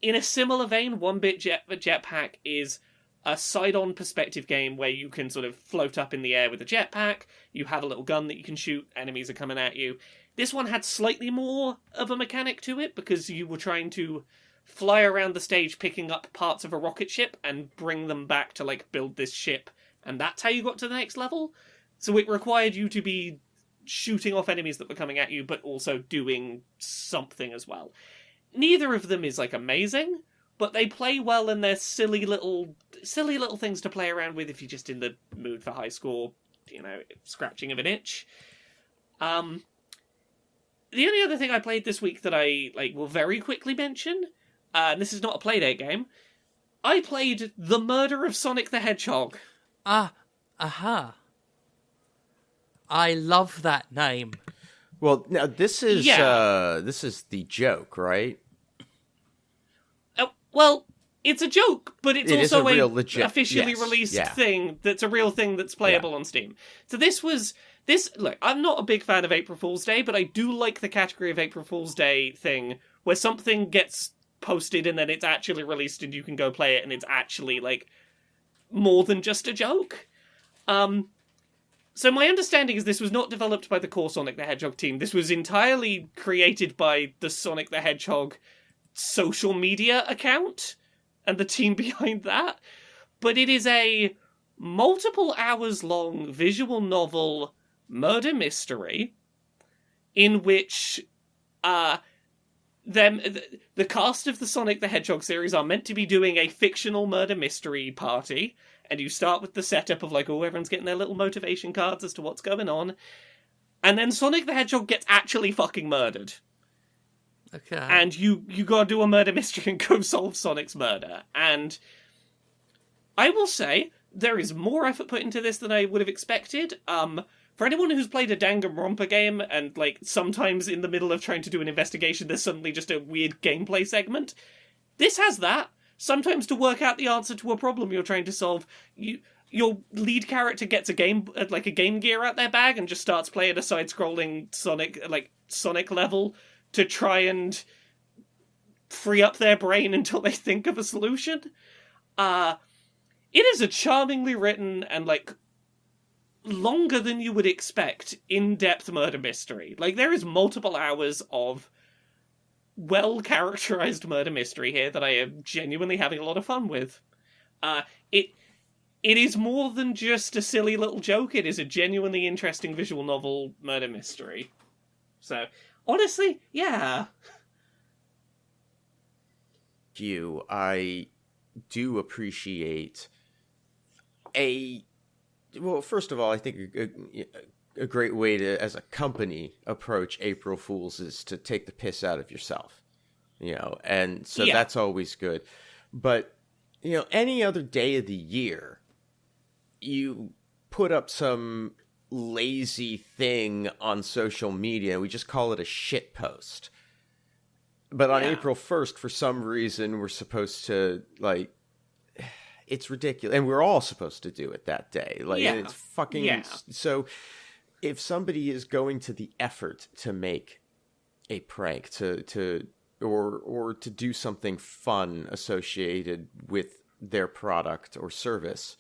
In a similar vein, 1-Bit Jetpack is a side-on perspective game where you can sort of float up in the air with a jetpack, you have a little gun that you can shoot, enemies are coming at you. This one had slightly more of a mechanic to it, because you were trying to fly around the stage picking up parts of a rocket ship and bring them back to, like, build this ship, and that's how you got to the next level. So it required you to be shooting off enemies that were coming at you, but also doing something as well. Neither of them is, like, amazing, but they play well, and they're silly little things to play around with if you're just in the mood for high score, you know, scratching of an itch. The only other thing I played this week that I will very quickly mention, and this is not a Playdate game, I played The Murder of Sonic the Hedgehog. Aha. I love that name. Well, now this is the joke, right? Well, it's a joke, but it's also a officially released Yeah. thing that's a real thing that's playable on Steam. So look, I'm not a big fan of April Fool's Day, but I do like the category of April Fool's Day thing where something gets posted and then it's actually released and you can go play it and it's actually, like, more than just a joke. So my understanding is this was not developed by the core Sonic the Hedgehog team. This was entirely created by the Sonic the Hedgehog social media account and the team behind that. But it is a multiple hours long visual novel murder mystery in which the cast of the Sonic the Hedgehog series are meant to be doing a fictional murder mystery party, and you start with the setup of, like, oh, everyone's getting their little motivation cards as to what's going on, and then Sonic the Hedgehog gets actually fucking murdered. Okay. And you gotta do a murder mystery and go solve Sonic's murder. And I will say, there is more effort put into this than I would have expected. For anyone who's played a Danganronpa game, and, like, sometimes in the middle of trying to do an investigation, there's suddenly just a weird gameplay segment, this has that. Sometimes to work out the answer to a problem you're trying to solve, your lead character gets a Game Gear out their bag and just starts playing a side-scrolling Sonic level to try and free up their brain until they think of a solution. It is a charmingly written and, like, longer than you would expect in-depth murder mystery. Like, there is multiple hours of well-characterized murder mystery here that I am genuinely having a lot of fun with. It is more than just a silly little joke. It is a genuinely interesting visual novel murder mystery. So, honestly, yeah. I do appreciate well, first of all, I think a great way to, as a company, approach April Fools is to take the piss out of yourself, you know, and so that's always good. But, you know, any other day of the year, you put up some lazy thing on social media, we just call it a shit post. But on April 1st, for some reason, we're supposed to, like, it's ridiculous. And we're all supposed to do it that day. Like, it's fucking... So, if somebody is going to the effort to make a prank, to or to do something fun associated with their product or service.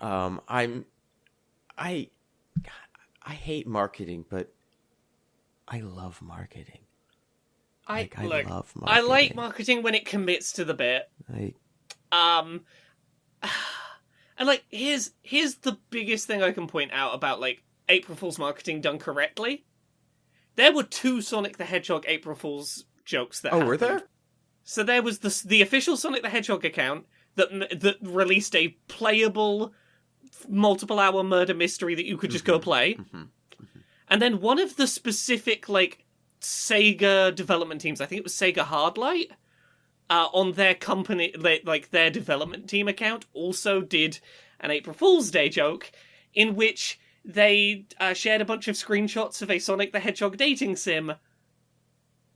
I hate marketing, but I love marketing. I love marketing. I like marketing when it commits to the bit. And like, here's the biggest thing I can point out about like April Fool's marketing done correctly. There were 2 Sonic the Hedgehog April Fool's jokes that happened. Were there? So there was the official Sonic the Hedgehog account that released a playable multiple-hour murder mystery that you could just go play. And then one of the specific, like, Sega development teams, I think it was Sega Hardlight, on their company, like, their development team account, also did an April Fool's Day joke, in which they shared a bunch of screenshots of a Sonic the Hedgehog dating sim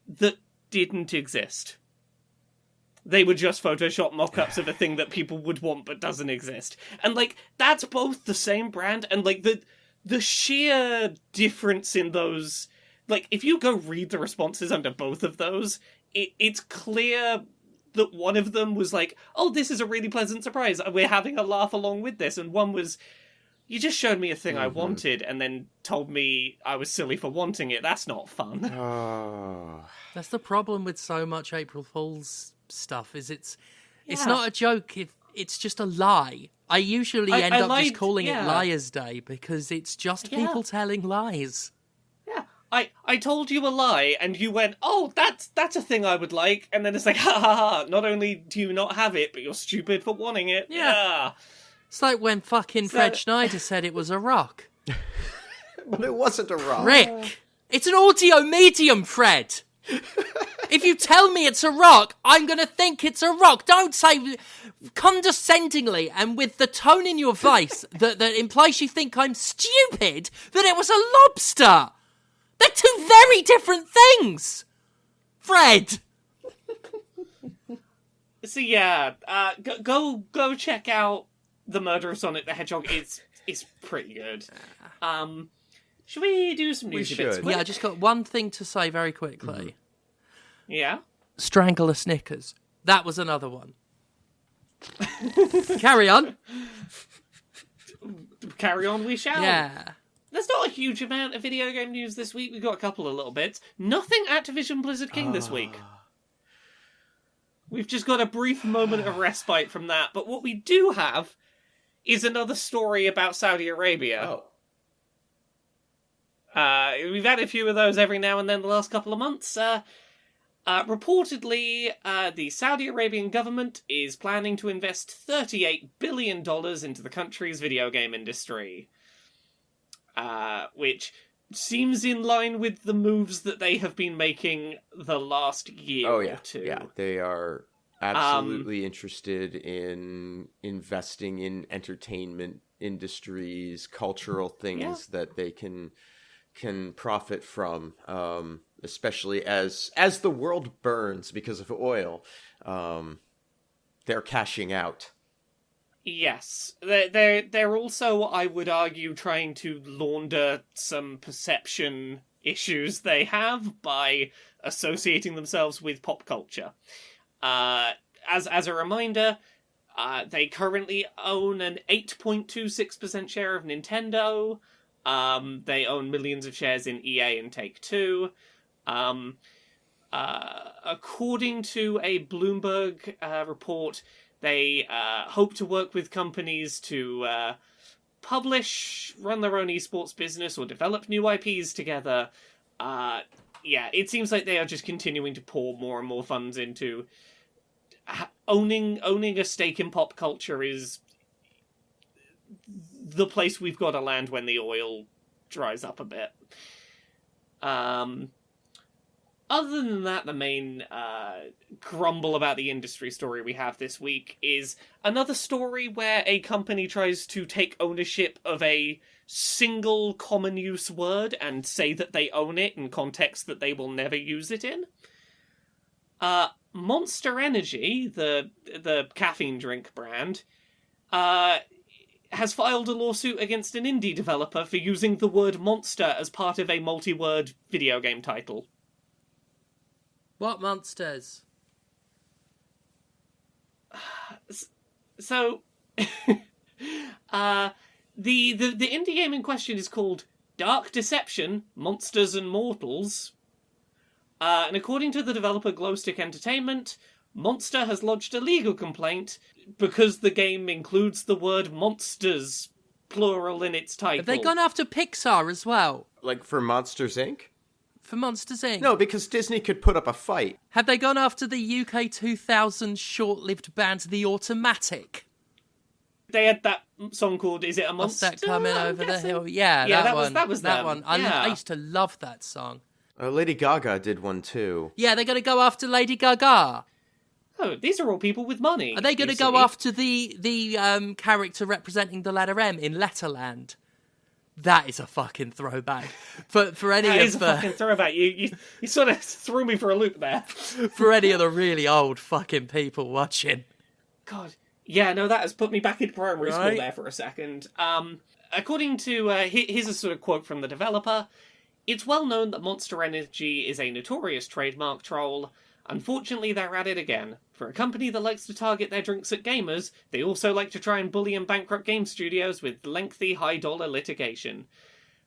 that didn't exist. They were just Photoshop mock-ups of a thing that people would want but doesn't exist. And, like, that's both the same brand, and, like, the sheer difference in those... Like, if you go read the responses under both of those, it's clear that one of them was like, oh, this is a really pleasant surprise, we're having a laugh along with this, and one was, you just showed me a thing I wanted, and then told me I was silly for wanting it. That's not fun. That's the problem with so much April Fool's stuff, is it's not a joke, it's just a lie. I usually end up just calling it Liar's Day, because it's just people telling lies. Yeah, I told you a lie, and you went, oh, that's a thing I would like, and then it's like, ha ha ha, not only do you not have it, but you're stupid for wanting it. Yeah. It's like when fucking Fred Schneider said it was a rock. But it wasn't a rock. Rick, it's an audio medium, Fred. If you tell me it's a rock, I'm going to think it's a rock. Don't say condescendingly and with the tone in your voice that implies you think I'm stupid that it was a lobster. They're 2 very different things. Fred. So yeah, go check out The Murder of Sonic the Hedgehog. It's pretty good. Should we do some newsy bits? Yeah, I just got one thing to say very quickly. Yeah? Strangle a Snickers. That was another one. Carry on. Carry on we shall. Yeah. There's not a huge amount of video game news this week. We've got a couple of little bits. Nothing Activision Blizzard King this week. We've just got a brief moment of respite from that. But what we do have is another story about Saudi Arabia. We've had a few of those every now and then the last couple of months. Reportedly, the Saudi Arabian government is planning to invest $38 billion into the country's video game industry. Which seems in line with the moves that they have been making the last year or two. Yeah, they are absolutely interested in investing in entertainment industries, cultural things that they can profit from, especially as the world burns because of oil. They're cashing out. Yes, they're also, I would argue, trying to launder some perception issues they have by associating themselves with pop culture. As a reminder, they currently own an 8.26% share of Nintendo. They own millions of shares in EA and Take-Two. According to a Bloomberg report, they hope to work with companies to publish, run their own esports business, or develop new IPs together. It seems like they are just continuing to pour more and more funds into owning a stake in pop culture is the place we've got to land when the oil dries up a bit. Other than that, the main grumble about the industry story we have this week is another story where a company tries to take ownership of a single common use word and say that they own it in context that they will never use it in. Monster Energy, the caffeine drink brand, has filed a lawsuit against an indie developer for using the word monster as part of a multi-word video game title. What monsters? So, the indie game in question is called Dark Deception: Monsters and Mortals. And according to the developer Glowstick Entertainment, Monster has lodged a legal complaint because the game includes the word monsters, plural, in its title. Have they gone after Pixar as well? Like for Monsters, Inc.? For Monsters, Inc.? No, because Disney could put up a fight. Have they gone after the UK 2000 short-lived band The Automatic? They had that song called "Is It a What's Monster?" that coming I'm over guessing? the hill? Yeah, Yeah, that was that them. one. Yeah. I used to love that song. Lady Gaga did one too. Yeah, they're going to go after Lady Gaga. Oh, these are all people with money. Are they going to go after the character representing the letter M in Letterland? That is a fucking throwback. For any That of is a the fucking throwback. You sort of threw me for a loop there. for any of the really old fucking people watching. God. Yeah, no, that has put me back in primary school Right. there for a second. According to, here's a sort of quote from the developer. It's well known that Monster Energy is a notorious trademark troll. Unfortunately, they're at it again. For a company that likes to target their drinks at gamers, they also like to try and bully and bankrupt game studios with lengthy, high-dollar litigation.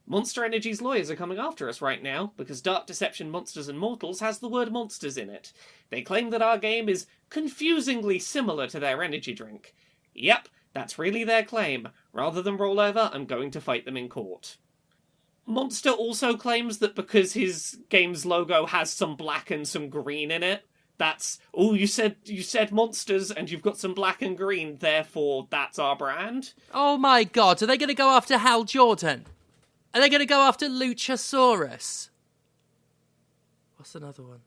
Monster Energy's lawyers are coming after us right now, because Dark Deception Monsters and Mortals has the word monsters in it. They claim that our game is confusingly similar to their energy drink. Yep, that's really their claim. Rather than roll over, I'm going to fight them in court. Monster also claims that because his game's logo has some black and some green in it, that's, oh, you said monsters and you've got some black and green, therefore that's our brand? Oh my god, are they going to go after Hal Jordan? Are they going to go after Luchasaurus? What's another one?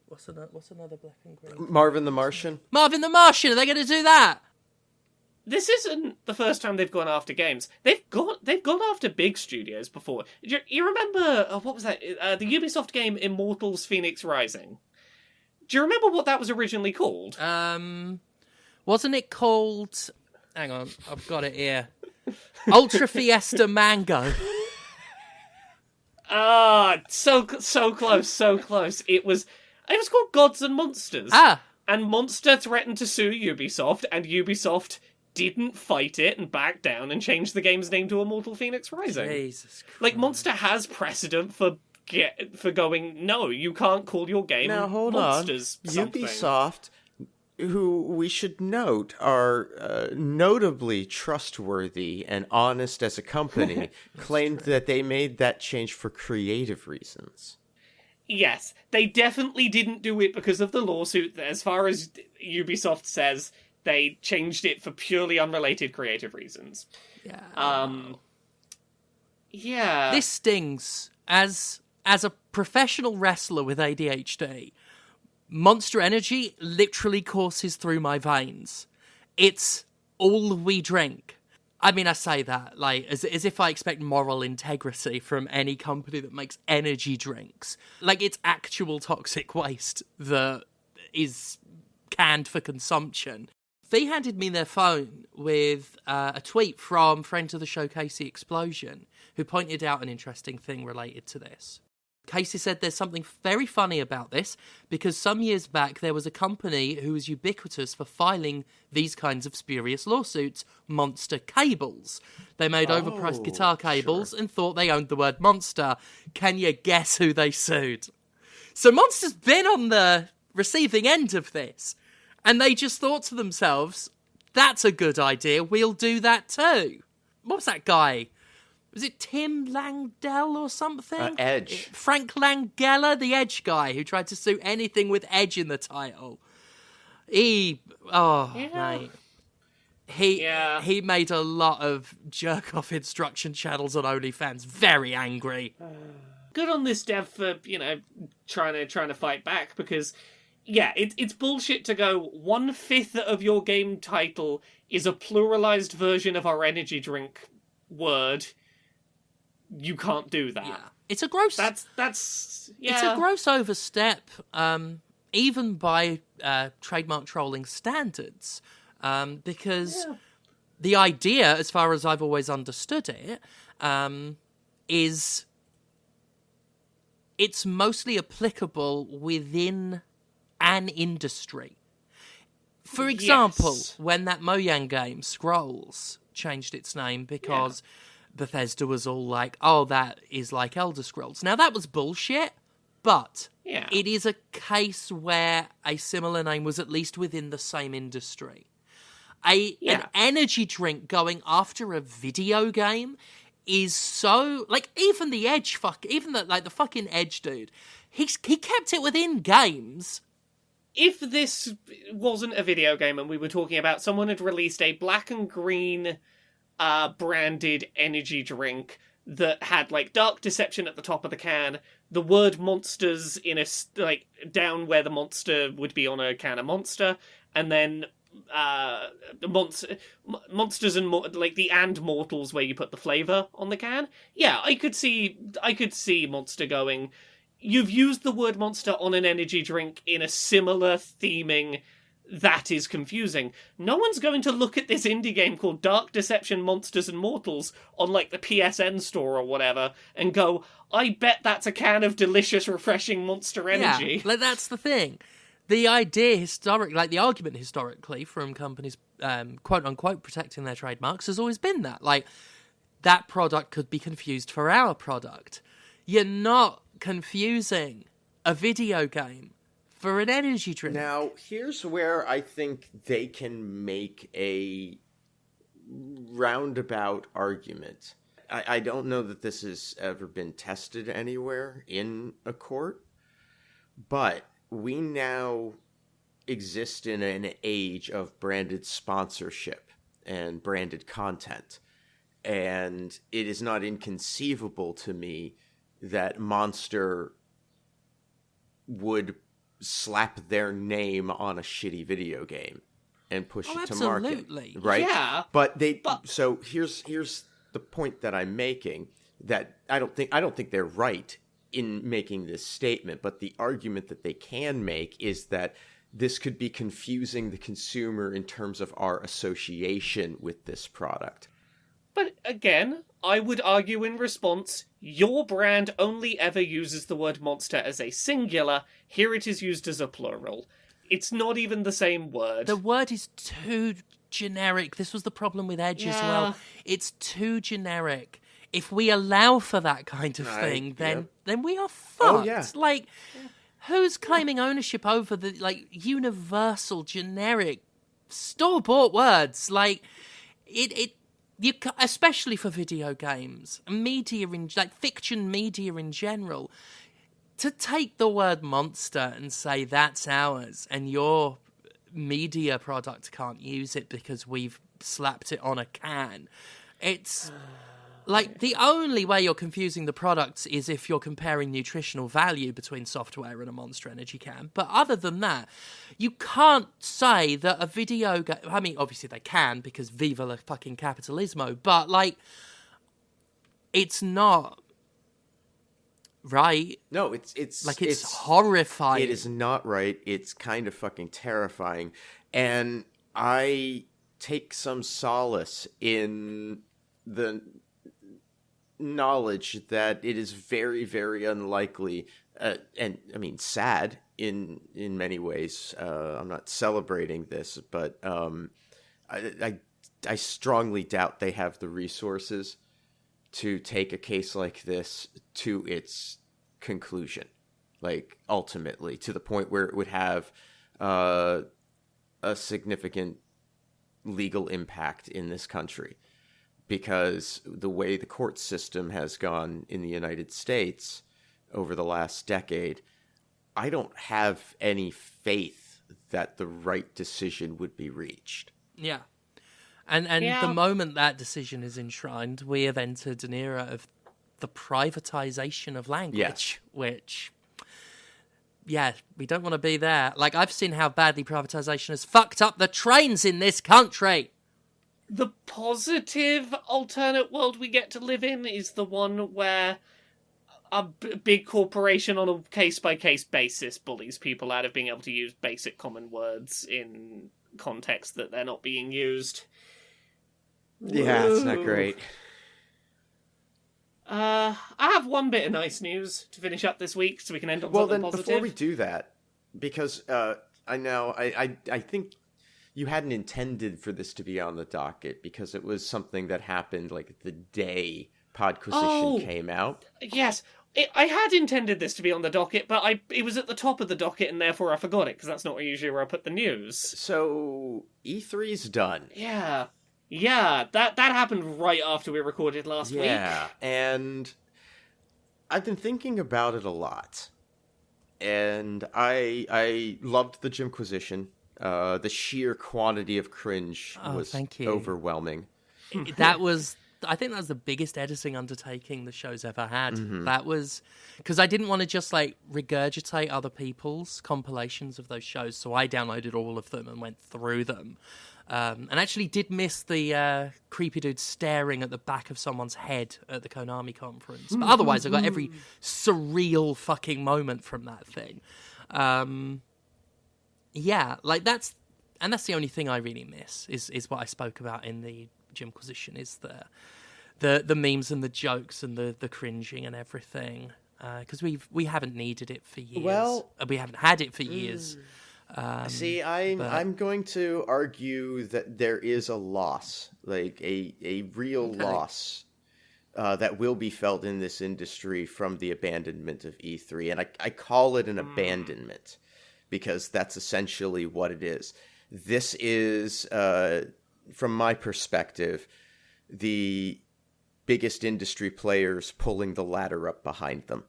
What's another black and green? Marvin the Martian? Marvin the Martian, are they going to do that? This isn't the first time they've gone after games. They've gone after big studios before. You remember, what was that? The Ubisoft game Immortals Phoenix Rising. Do you remember what that was originally called? Wasn't it called... Hang on, I've got it here. Ultra Fiesta Mango. So close, so close. It was called Gods and Monsters. And Monster threatened to sue Ubisoft, and Ubisoft didn't fight it and back down and change the game's name to Immortal Phoenix Rising. Jesus Christ. Like, Monster has precedent for going, no, you can't call your game Now, hold Monsters on. something. Ubisoft, who we should note are notably trustworthy and honest as a company, claimed that they made that change for creative reasons. Yes, they definitely didn't do it because of the lawsuit. As far as Ubisoft says, they changed it for purely unrelated creative reasons. Yeah. Yeah. This stings. As a professional wrestler with ADHD, Monster Energy literally courses through my veins. It's all we drink. I mean, I say that like as if I expect moral integrity from any company that makes energy drinks. Like, it's actual toxic waste that is canned for consumption. They handed me their phone with a tweet from friend of the show, Casey Explosion, who pointed out an interesting thing related to this. Casey said there's something very funny about this because some years back there was a company who was ubiquitous for filing these kinds of spurious lawsuits, Monster Cables. They made overpriced guitar cables and thought they owned the word monster. Can you guess who they sued? So Monster's been on the receiving end of this, and they just thought to themselves, that's a good idea, we'll do that too. What was that guy? Was it Tim Langdell or something? Edge. Frank Langella, the Edge guy, who tried to sue anything with Edge in the title. Mate. He made a lot of jerk-off instruction channels on OnlyFans very angry. Good on this dev for, trying to fight back, because, yeah, it's bullshit to go 1/5 of your game title is a pluralized version of our energy drink word. You can't do that. Yeah. It's a gross... That's yeah. It's a gross overstep, even by trademark trolling standards, because the idea, as far as I've always understood it, is it's mostly applicable within an industry. For example, when that Mojang game, Scrolls, changed its name because Bethesda was all like, oh, that is like Elder Scrolls. Now, that was bullshit, but it is a case where a similar name was at least within the same industry. An energy drink going after a video game is so... Like, even the Edge the fucking Edge dude, he kept it within games. If this wasn't a video game and we were talking about someone had released a black and green branded energy drink that had, like, Dark Deception at the top of the can, the word monsters in a, like, down where the monster would be on a can of Monster, and then monsters and like the and mortals where you put the flavor on the can. Yeah, I could see Monster going, you've used the word monster on an energy drink in a similar theming. That is confusing. No one's going to look at this indie game called Dark Deception Monsters and Mortals on, like, the PSN store or whatever and go, I bet that's a can of delicious, refreshing Monster Energy. Yeah, like, that's the thing. The idea the argument historically from companies, quote-unquote, protecting their trademarks has always been that. That product could be confused for our product. You're not confusing a video game for an energy drink. Now, here's where I think they can make a roundabout argument. I don't know that this has ever been tested anywhere in a court, but we now exist in an age of branded sponsorship and branded content. And it is not inconceivable to me that Monster would slap their name on a shitty video game and push it to market. Absolutely. Right? Yeah. So here's the point that I'm making, that I don't think they're right in making this statement, but the argument that they can make is that this could be confusing the consumer in terms of our association with this product. But again, I would argue in response, your brand only ever uses the word monster as a singular. Here it is used as a plural. It's not even the same word. The word is too generic. This was the problem with Edge as well. It's too generic. If we allow for that kind of thing, then we are fucked. Oh, yeah. Like, who's claiming ownership over the, like, universal, generic, store-bought words? Like, you, especially for video games, media fiction media in general, to take the word monster and say that's ours and your media product can't use it because we've slapped it on a can. It's like the only way you're confusing the products is if you're comparing nutritional value between software and a Monster Energy can. But other than that, you can't say that a video game... I mean, obviously they can because viva la fucking capitalismo, but, like, it's not right. No, it's horrifying. It is not right. It's kind of fucking terrifying. And I take some solace in the knowledge that it is very, very unlikely, and I mean sad in many ways. I'm not celebrating this, but I strongly doubt they have the resources to take a case like this to its conclusion, like ultimately to the point where it would have a significant legal impact in this country. Because the way the court system has gone in the United States over the last decade, I don't have any faith that the right decision would be reached. Yeah. And the moment that decision is enshrined, we have entered an era of the privatization of language, which, we don't want to be there. Like, I've seen how badly privatization has fucked up the trains in this country. The positive alternate world we get to live in is the one where a big corporation on a case-by-case basis bullies people out of being able to use basic common words in context that they're not being used. Yeah, it's not great. I have one bit of nice news to finish up this week, so we can end on Well, something then, positive. before we do that, because I know I think you hadn't intended for this to be on the docket because it was something that happened like the day Podquisition came out. Yes, I had intended this to be on the docket, but it was at the top of the docket, and therefore I forgot it, because that's not usually where I put the news. So, E3's done. Yeah, that happened right after we recorded last week. Yeah, and I've been thinking about it a lot. And I loved the Jimquisition. The sheer quantity of cringe was overwhelming. I think that was the biggest editing undertaking the show's ever had. That was because I didn't want to just like regurgitate other people's compilations of those shows, so I downloaded all of them and went through them. And actually did miss the creepy dude staring at the back of someone's head at the Konami conference. But otherwise, I got every surreal fucking moment from that thing. Yeah, like that's the only thing I really miss is what I spoke about in the Jimquisition, is the memes and the jokes and the cringing and everything. Because we haven't needed it for years. Well, we haven't had it for years. See, I'm going to argue that there is a loss, like a real loss, that will be felt in this industry from the abandonment of E3, and I call it an abandonment because that's essentially what it is. This is, from my perspective, the biggest industry players pulling the ladder up behind them.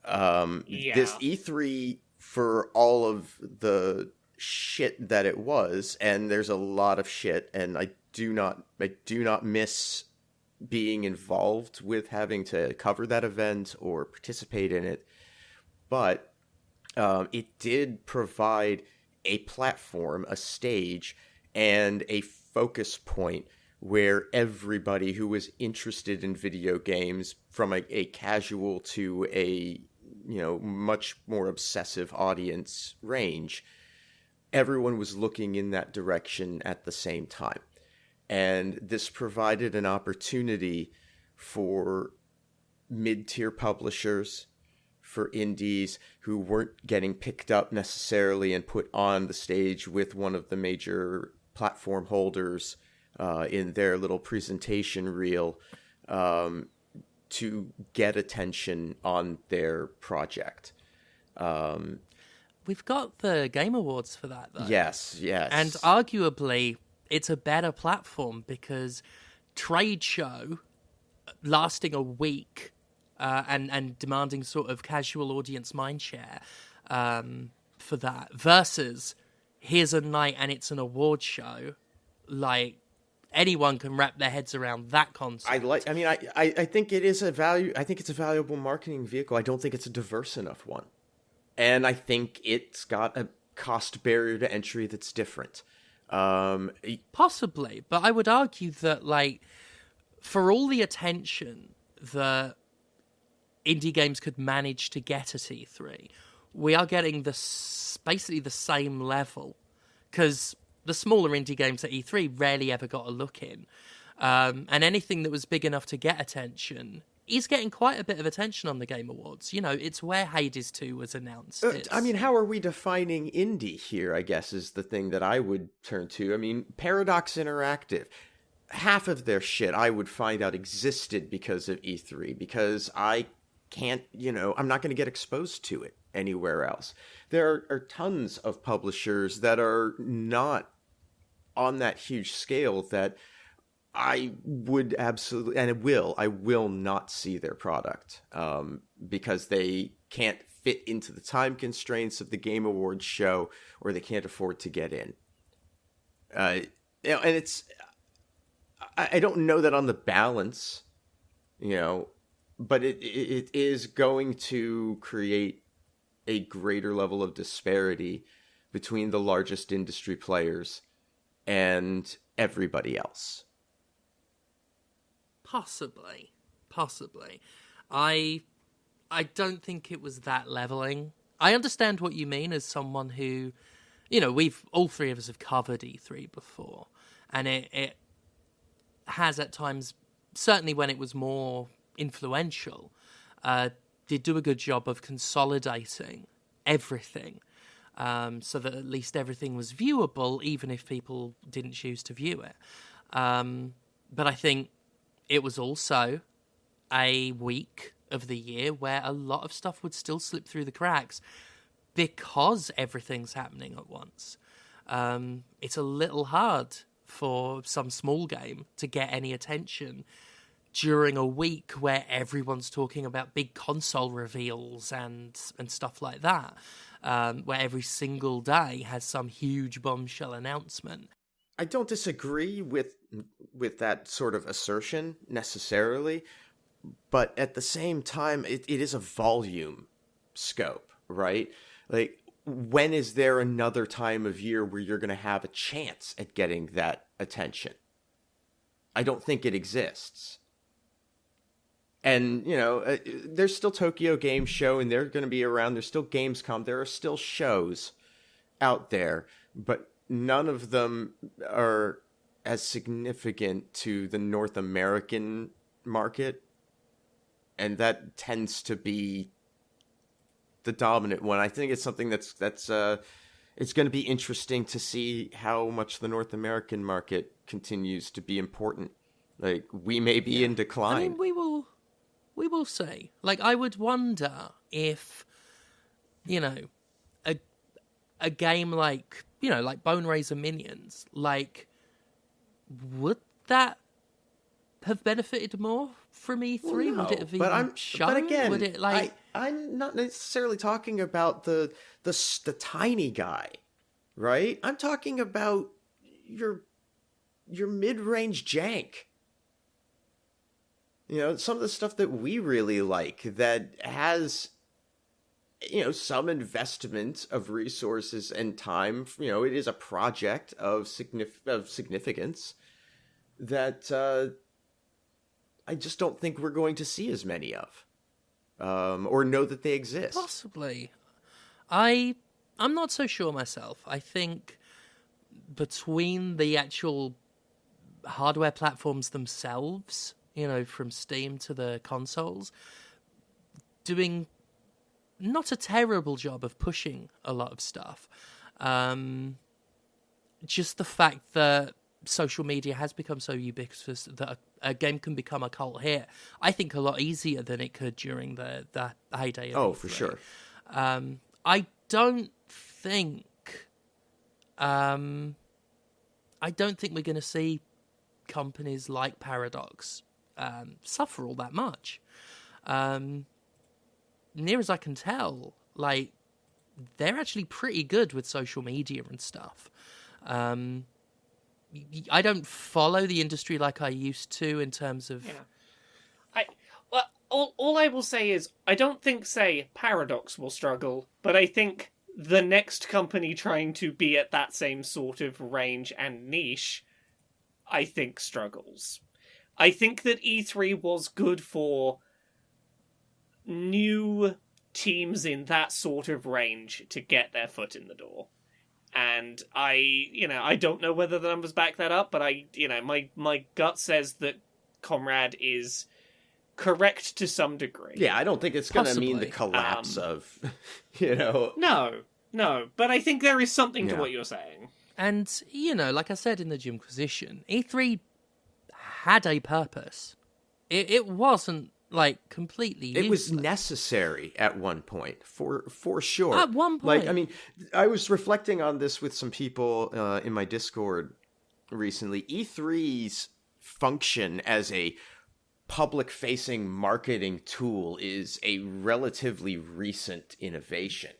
This E3, for all of the shit that it was, and there's a lot of shit, and I do not miss being involved with having to cover that event or participate in it, but it did provide a platform, a stage, and a focus point where everybody who was interested in video games, from a casual to a much more obsessive audience range, everyone was looking in that direction at the same time. And this provided an opportunity for mid-tier publishers, for indies who weren't getting picked up necessarily and put on the stage with one of the major platform holders in their little presentation reel, to get attention on their project. We've got the Game Awards for that, though. Yes. And arguably, it's a better platform because trade show lasting a week and demanding sort of casual audience mindshare for that versus here's a night and it's an award show. Like, anyone can wrap their heads around that concept. I think it is I think it's a valuable marketing vehicle. I don't think it's a diverse enough one. And I think it's got a cost barrier to entry that's different. Possibly, but I would argue that, like, for all the attention that indie games could manage to get at E3, we are getting basically the same level, because the smaller indie games at E3 rarely ever got a look in. And anything that was big enough to get attention is getting quite a bit of attention on the Game Awards. It's where Hades 2 was announced. How are we defining indie here, I guess, is the thing that I would turn to. Paradox Interactive, half of their shit I would find out existed because of E3, because I can't, I'm not going to get exposed to it anywhere else. There are tons of publishers that are not on that huge scale that I would absolutely, and I will not see their product because they can't fit into the time constraints of the Game Awards show, or they can't afford to get in. And it's, I don't know that on the balance, but it is going to create a greater level of disparity between the largest industry players and everybody else. Possibly. I don't think it was that leveling. I understand what you mean as someone who, we've all three of us have covered E3 before, and it has at times, certainly when it was more influential, did do a good job of consolidating everything, so that at least everything was viewable, even if people didn't choose to view it. But I think it was also a week of the year where a lot of stuff would still slip through the cracks because everything's happening at once. It's a little hard for some small game to get any attention during a week where everyone's talking about big console reveals and stuff like that, where every single day has some huge bombshell announcement. I don't disagree with that sort of assertion necessarily, but at the same time, it is a volume scope, right? Like, when is there another time of year where you're going to have a chance at getting that attention? I don't think it exists. And, there's still Tokyo Game Show, and they're going to be around. There's still Gamescom. There are still shows out there, but none of them are as significant to the North American market, and that tends to be the dominant one. I think it's something that's it's going to be interesting to see how much the North American market continues to be important. Like, we may be in decline. I mean, we will see. Like, I would wonder if, a game like, like Bone Razor Minions, like, would that have benefited more from E3? Well, no, would it have even shown? But again, would it, like... I'm not necessarily talking about the tiny guy, right? I'm talking about your mid-range jank. Some of the stuff that we really like that has, some investment of resources and time. It is a project of significance that I just don't think we're going to see as many of, or know that they exist. Possibly. I'm not so sure myself. I think between the actual hardware platforms themselves, from Steam to the consoles, doing not a terrible job of pushing a lot of stuff. Just the fact that social media has become so ubiquitous that a game can become a cult hit, I think a lot easier than it could during the heyday of E3. For sure. I don't think we're going to see companies like Paradox suffer all that much. Near as I can tell, like, they're actually pretty good with social media and stuff. I don't follow the industry like I used to in terms of... All I will say is, I don't think, Paradox will struggle, but I think the next company trying to be at that same sort of range and niche, I think, struggles. I think that E3 was good for new teams in that sort of range to get their foot in the door. And I don't know whether the numbers back that up, but my gut says that Comrade is correct to some degree. Yeah, I don't think it's going to mean the collapse of, No, but I think there is something to what you're saying. And, like I said in the Jimquisition, E3 had a purpose. It wasn't, like, completely useless. It was necessary at one point, for sure. At one point. Like, I mean, I was reflecting on this with some people in my Discord recently. E3's function as a public-facing marketing tool is a relatively recent innovation.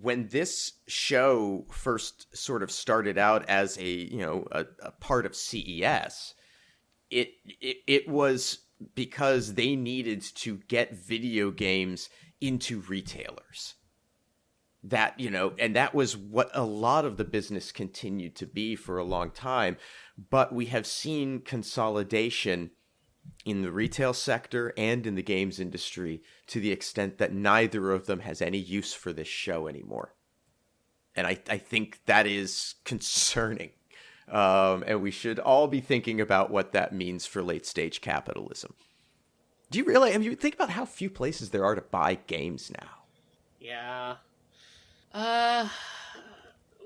When this show first sort of started out as a part of CES, it was because they needed to get video games into retailers. That, and that was what a lot of the business continued to be for a long time. But we have seen consolidation in the retail sector and in the games industry to the extent that neither of them has any use for this show anymore. And I think that is concerning. And we should all be thinking about what that means for late-stage capitalism. Do you realize? I mean, you think about how few places there are to buy games now. Yeah.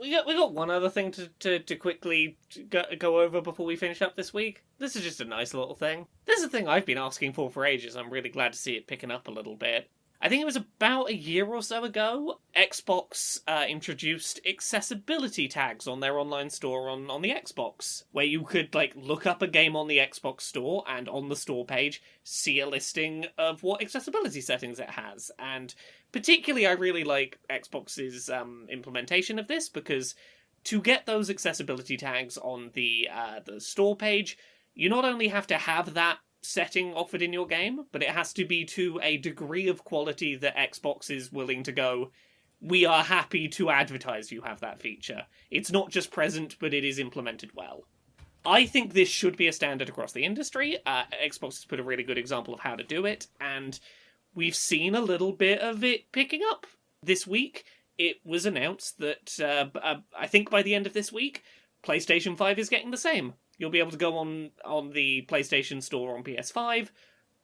We got one other thing to quickly go over before we finish up this week. This is just a nice little thing. This is a thing I've been asking for ages. I'm really glad to see it picking up a little bit. I think it was about a year or so ago, Xbox introduced accessibility tags on their online store on the Xbox, where you could look up a game on the Xbox store and on the store page see a listing of what accessibility settings it has. And particularly I really like Xbox's implementation of this, because to get those accessibility tags on the store page, you not only have to have that setting offered in your game, but it has to be to a degree of quality that Xbox is willing to go, we are happy to advertise you have that feature. It's not just present, but it is implemented well. I think this should be a standard across the industry. Xbox has put a really good example of how to do it, and we've seen a little bit of it picking up. This week, it was announced that, I think by the end of this week, PlayStation 5 is getting the same. You'll be able to go on the PlayStation Store on PS5,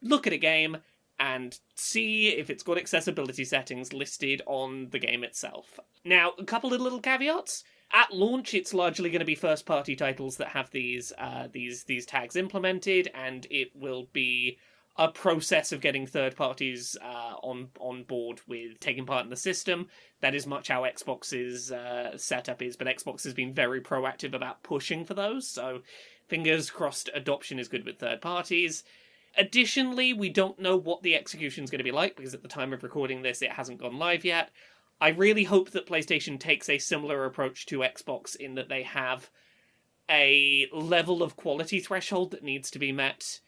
look at a game, and see if it's got accessibility settings listed on the game itself. Now, a couple of little caveats. At launch, it's largely going to be first-party titles that have these tags implemented, and it will be a process of getting third parties on board with taking part in the system. That is much how Xbox's setup is, but Xbox has been very proactive about pushing for those, so fingers crossed adoption is good with third parties. Additionally, we don't know what the execution is going to be like, because at the time of recording this, it hasn't gone live yet. I really hope that PlayStation takes a similar approach to Xbox in that they have a level of quality threshold that needs to be met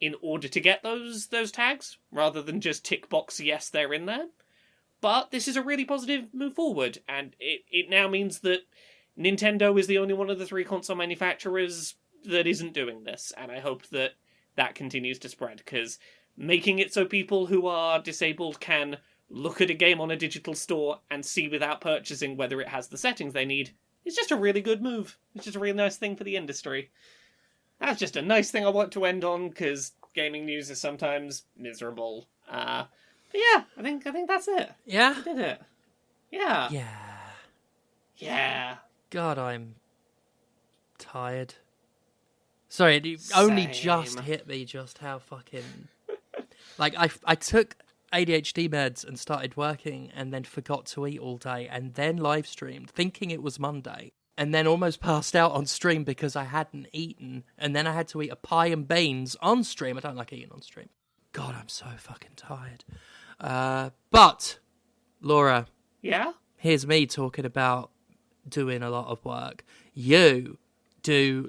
in order to get those tags, rather than just tick box, yes, they're in there. But this is a really positive move forward, and it now means that Nintendo is the only one of the three console manufacturers that isn't doing this, and I hope that continues to spread, because making it so people who are disabled can look at a game on a digital store and see without purchasing whether it has the settings they need is just a really good move. It's just a really nice thing for the industry. That's just a nice thing I want to end on, because gaming news is sometimes miserable. But yeah, I think that's it. Yeah? I did it. Yeah. Yeah. Yeah. God, I'm tired. Sorry, it only just hit me just how fucking... I took ADHD meds and started working and then forgot to eat all day and then live streamed thinking it was Monday and then almost passed out on stream because I hadn't eaten, and then I had to eat a pie and beans on stream. I don't like eating on stream. God, I'm so fucking tired. But, Laura. Yeah? Here's me talking about doing a lot of work. You do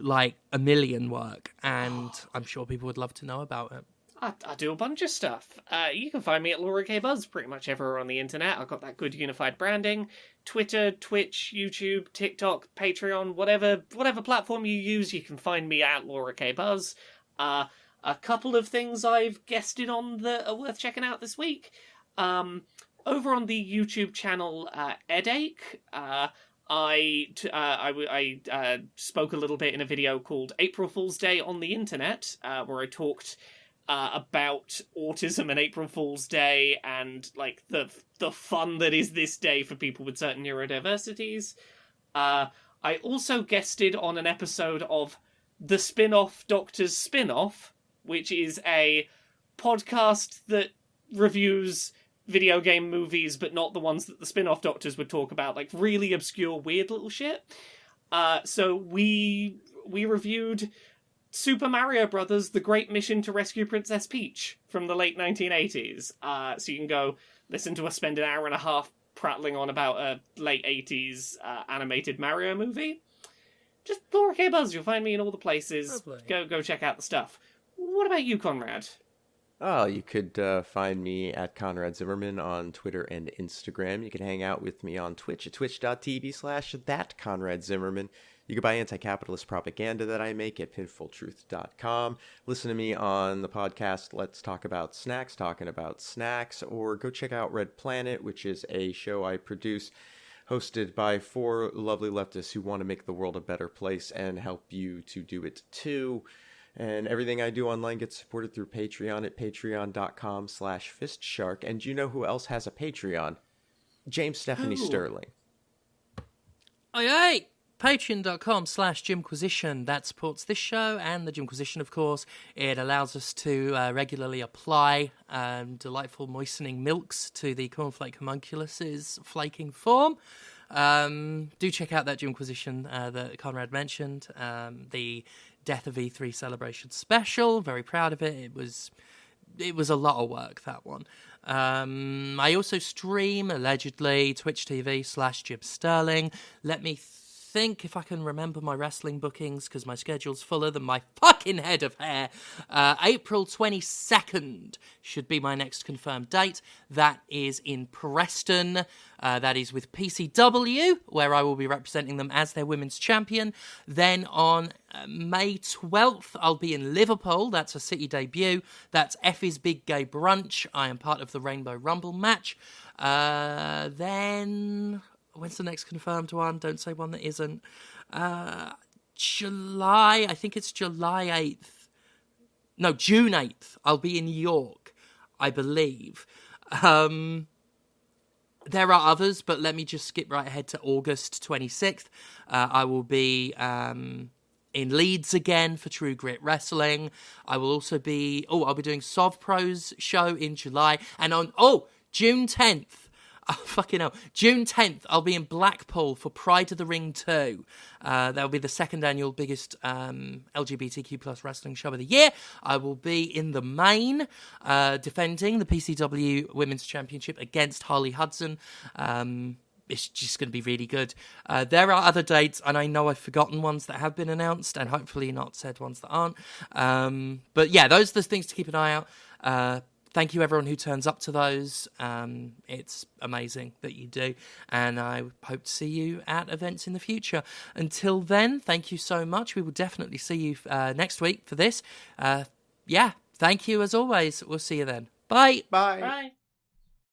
a million work, and I'm sure people would love to know about it. I do a bunch of stuff. You can find me at Laura K. Buzz pretty much everywhere on the internet. I've got that good unified branding. Twitter, Twitch, YouTube, TikTok, Patreon, whatever platform you use, you can find me at Laura K. Buzz. A couple of things I've guested on that are worth checking out this week. Over on the YouTube channel Headache, I spoke a little bit in a video called April Fool's Day on the Internet, where I talked about autism and April Fool's Day and the fun that is this day for people with certain neurodiversities. I also guested on an episode of The Spin-Off Doctor's Spin-Off, which is a podcast that reviews video game movies, but not the ones that the spin-off doctors would talk about, really obscure, weird little shit. So we reviewed Super Mario Brothers: The Great Mission to Rescue Princess Peach from the late 1980s. So you can go listen to us spend an hour and a half prattling on about a late 80s animated Mario movie. Just Laura K. Buzz, you'll find me in all the places. Lovely. Go check out the stuff. What about you, Conrad? Oh, you could find me at Conrad Zimmerman on Twitter and Instagram. You can hang out with me on Twitch at twitch.tv/thatConradZimmerman. You can buy anti-capitalist propaganda that I make at pinfultruth.com. Listen to me on the podcast Let's Talk About Snacks, talking about snacks, or go check out Red Planet, which is a show I produce hosted by 4 lovely leftists who want to make the world a better place and help you to do it too. And everything I do online gets supported through Patreon at patreon.com/fistshark. And you know who else has a Patreon? James Stephanie Sterling. Aye. Patreon.com/Jimquisition. That supports this show and the Jimquisition, of course. It allows us to regularly apply delightful moistening milks to the cornflake homunculus's flaking form. Do check out that Jimquisition that Conrad mentioned. The Death of E3 celebration special. Very proud of it. It was a lot of work, that one. I also stream, allegedly, Twitch TV/Jim Sterling. Let me think if I can remember my wrestling bookings, because my schedule's fuller than my fucking head of hair. April 22nd should be my next confirmed date. That is in Preston. That is with PCW, where I will be representing them as their women's champion. Then on May 12th, I'll be in Liverpool. That's a city debut. That's Effie's Big Gay Brunch. I am part of the Rainbow Rumble match. Then... when's the next confirmed one? Don't say one that isn't. July, I think it's July 8th. No, June 8th. I'll be in York, I believe. There are others, but let me just skip right ahead to August 26th. I will be in Leeds again for True Grit Wrestling. I will also be... I'll be doing Sovpro's show in July. And on... June 10th. Oh, fucking hell. June 10th, I'll be in Blackpool for Pride of the Ring 2. That'll be the second annual biggest LGBTQ plus wrestling show of the year. I will be in the main defending the PCW Women's Championship against Harley Hudson. It's just going to be really good. There are other dates, and I know I've forgotten ones that have been announced, and hopefully not said ones that aren't. But yeah, those are the things to keep an eye out. Thank you, everyone who turns up to those. It's amazing that you do. And I hope to see you at events in the future. Until then, thank you so much. We will definitely see you next week for this. Thank you as always. We'll see you then. Bye. Bye. Bye.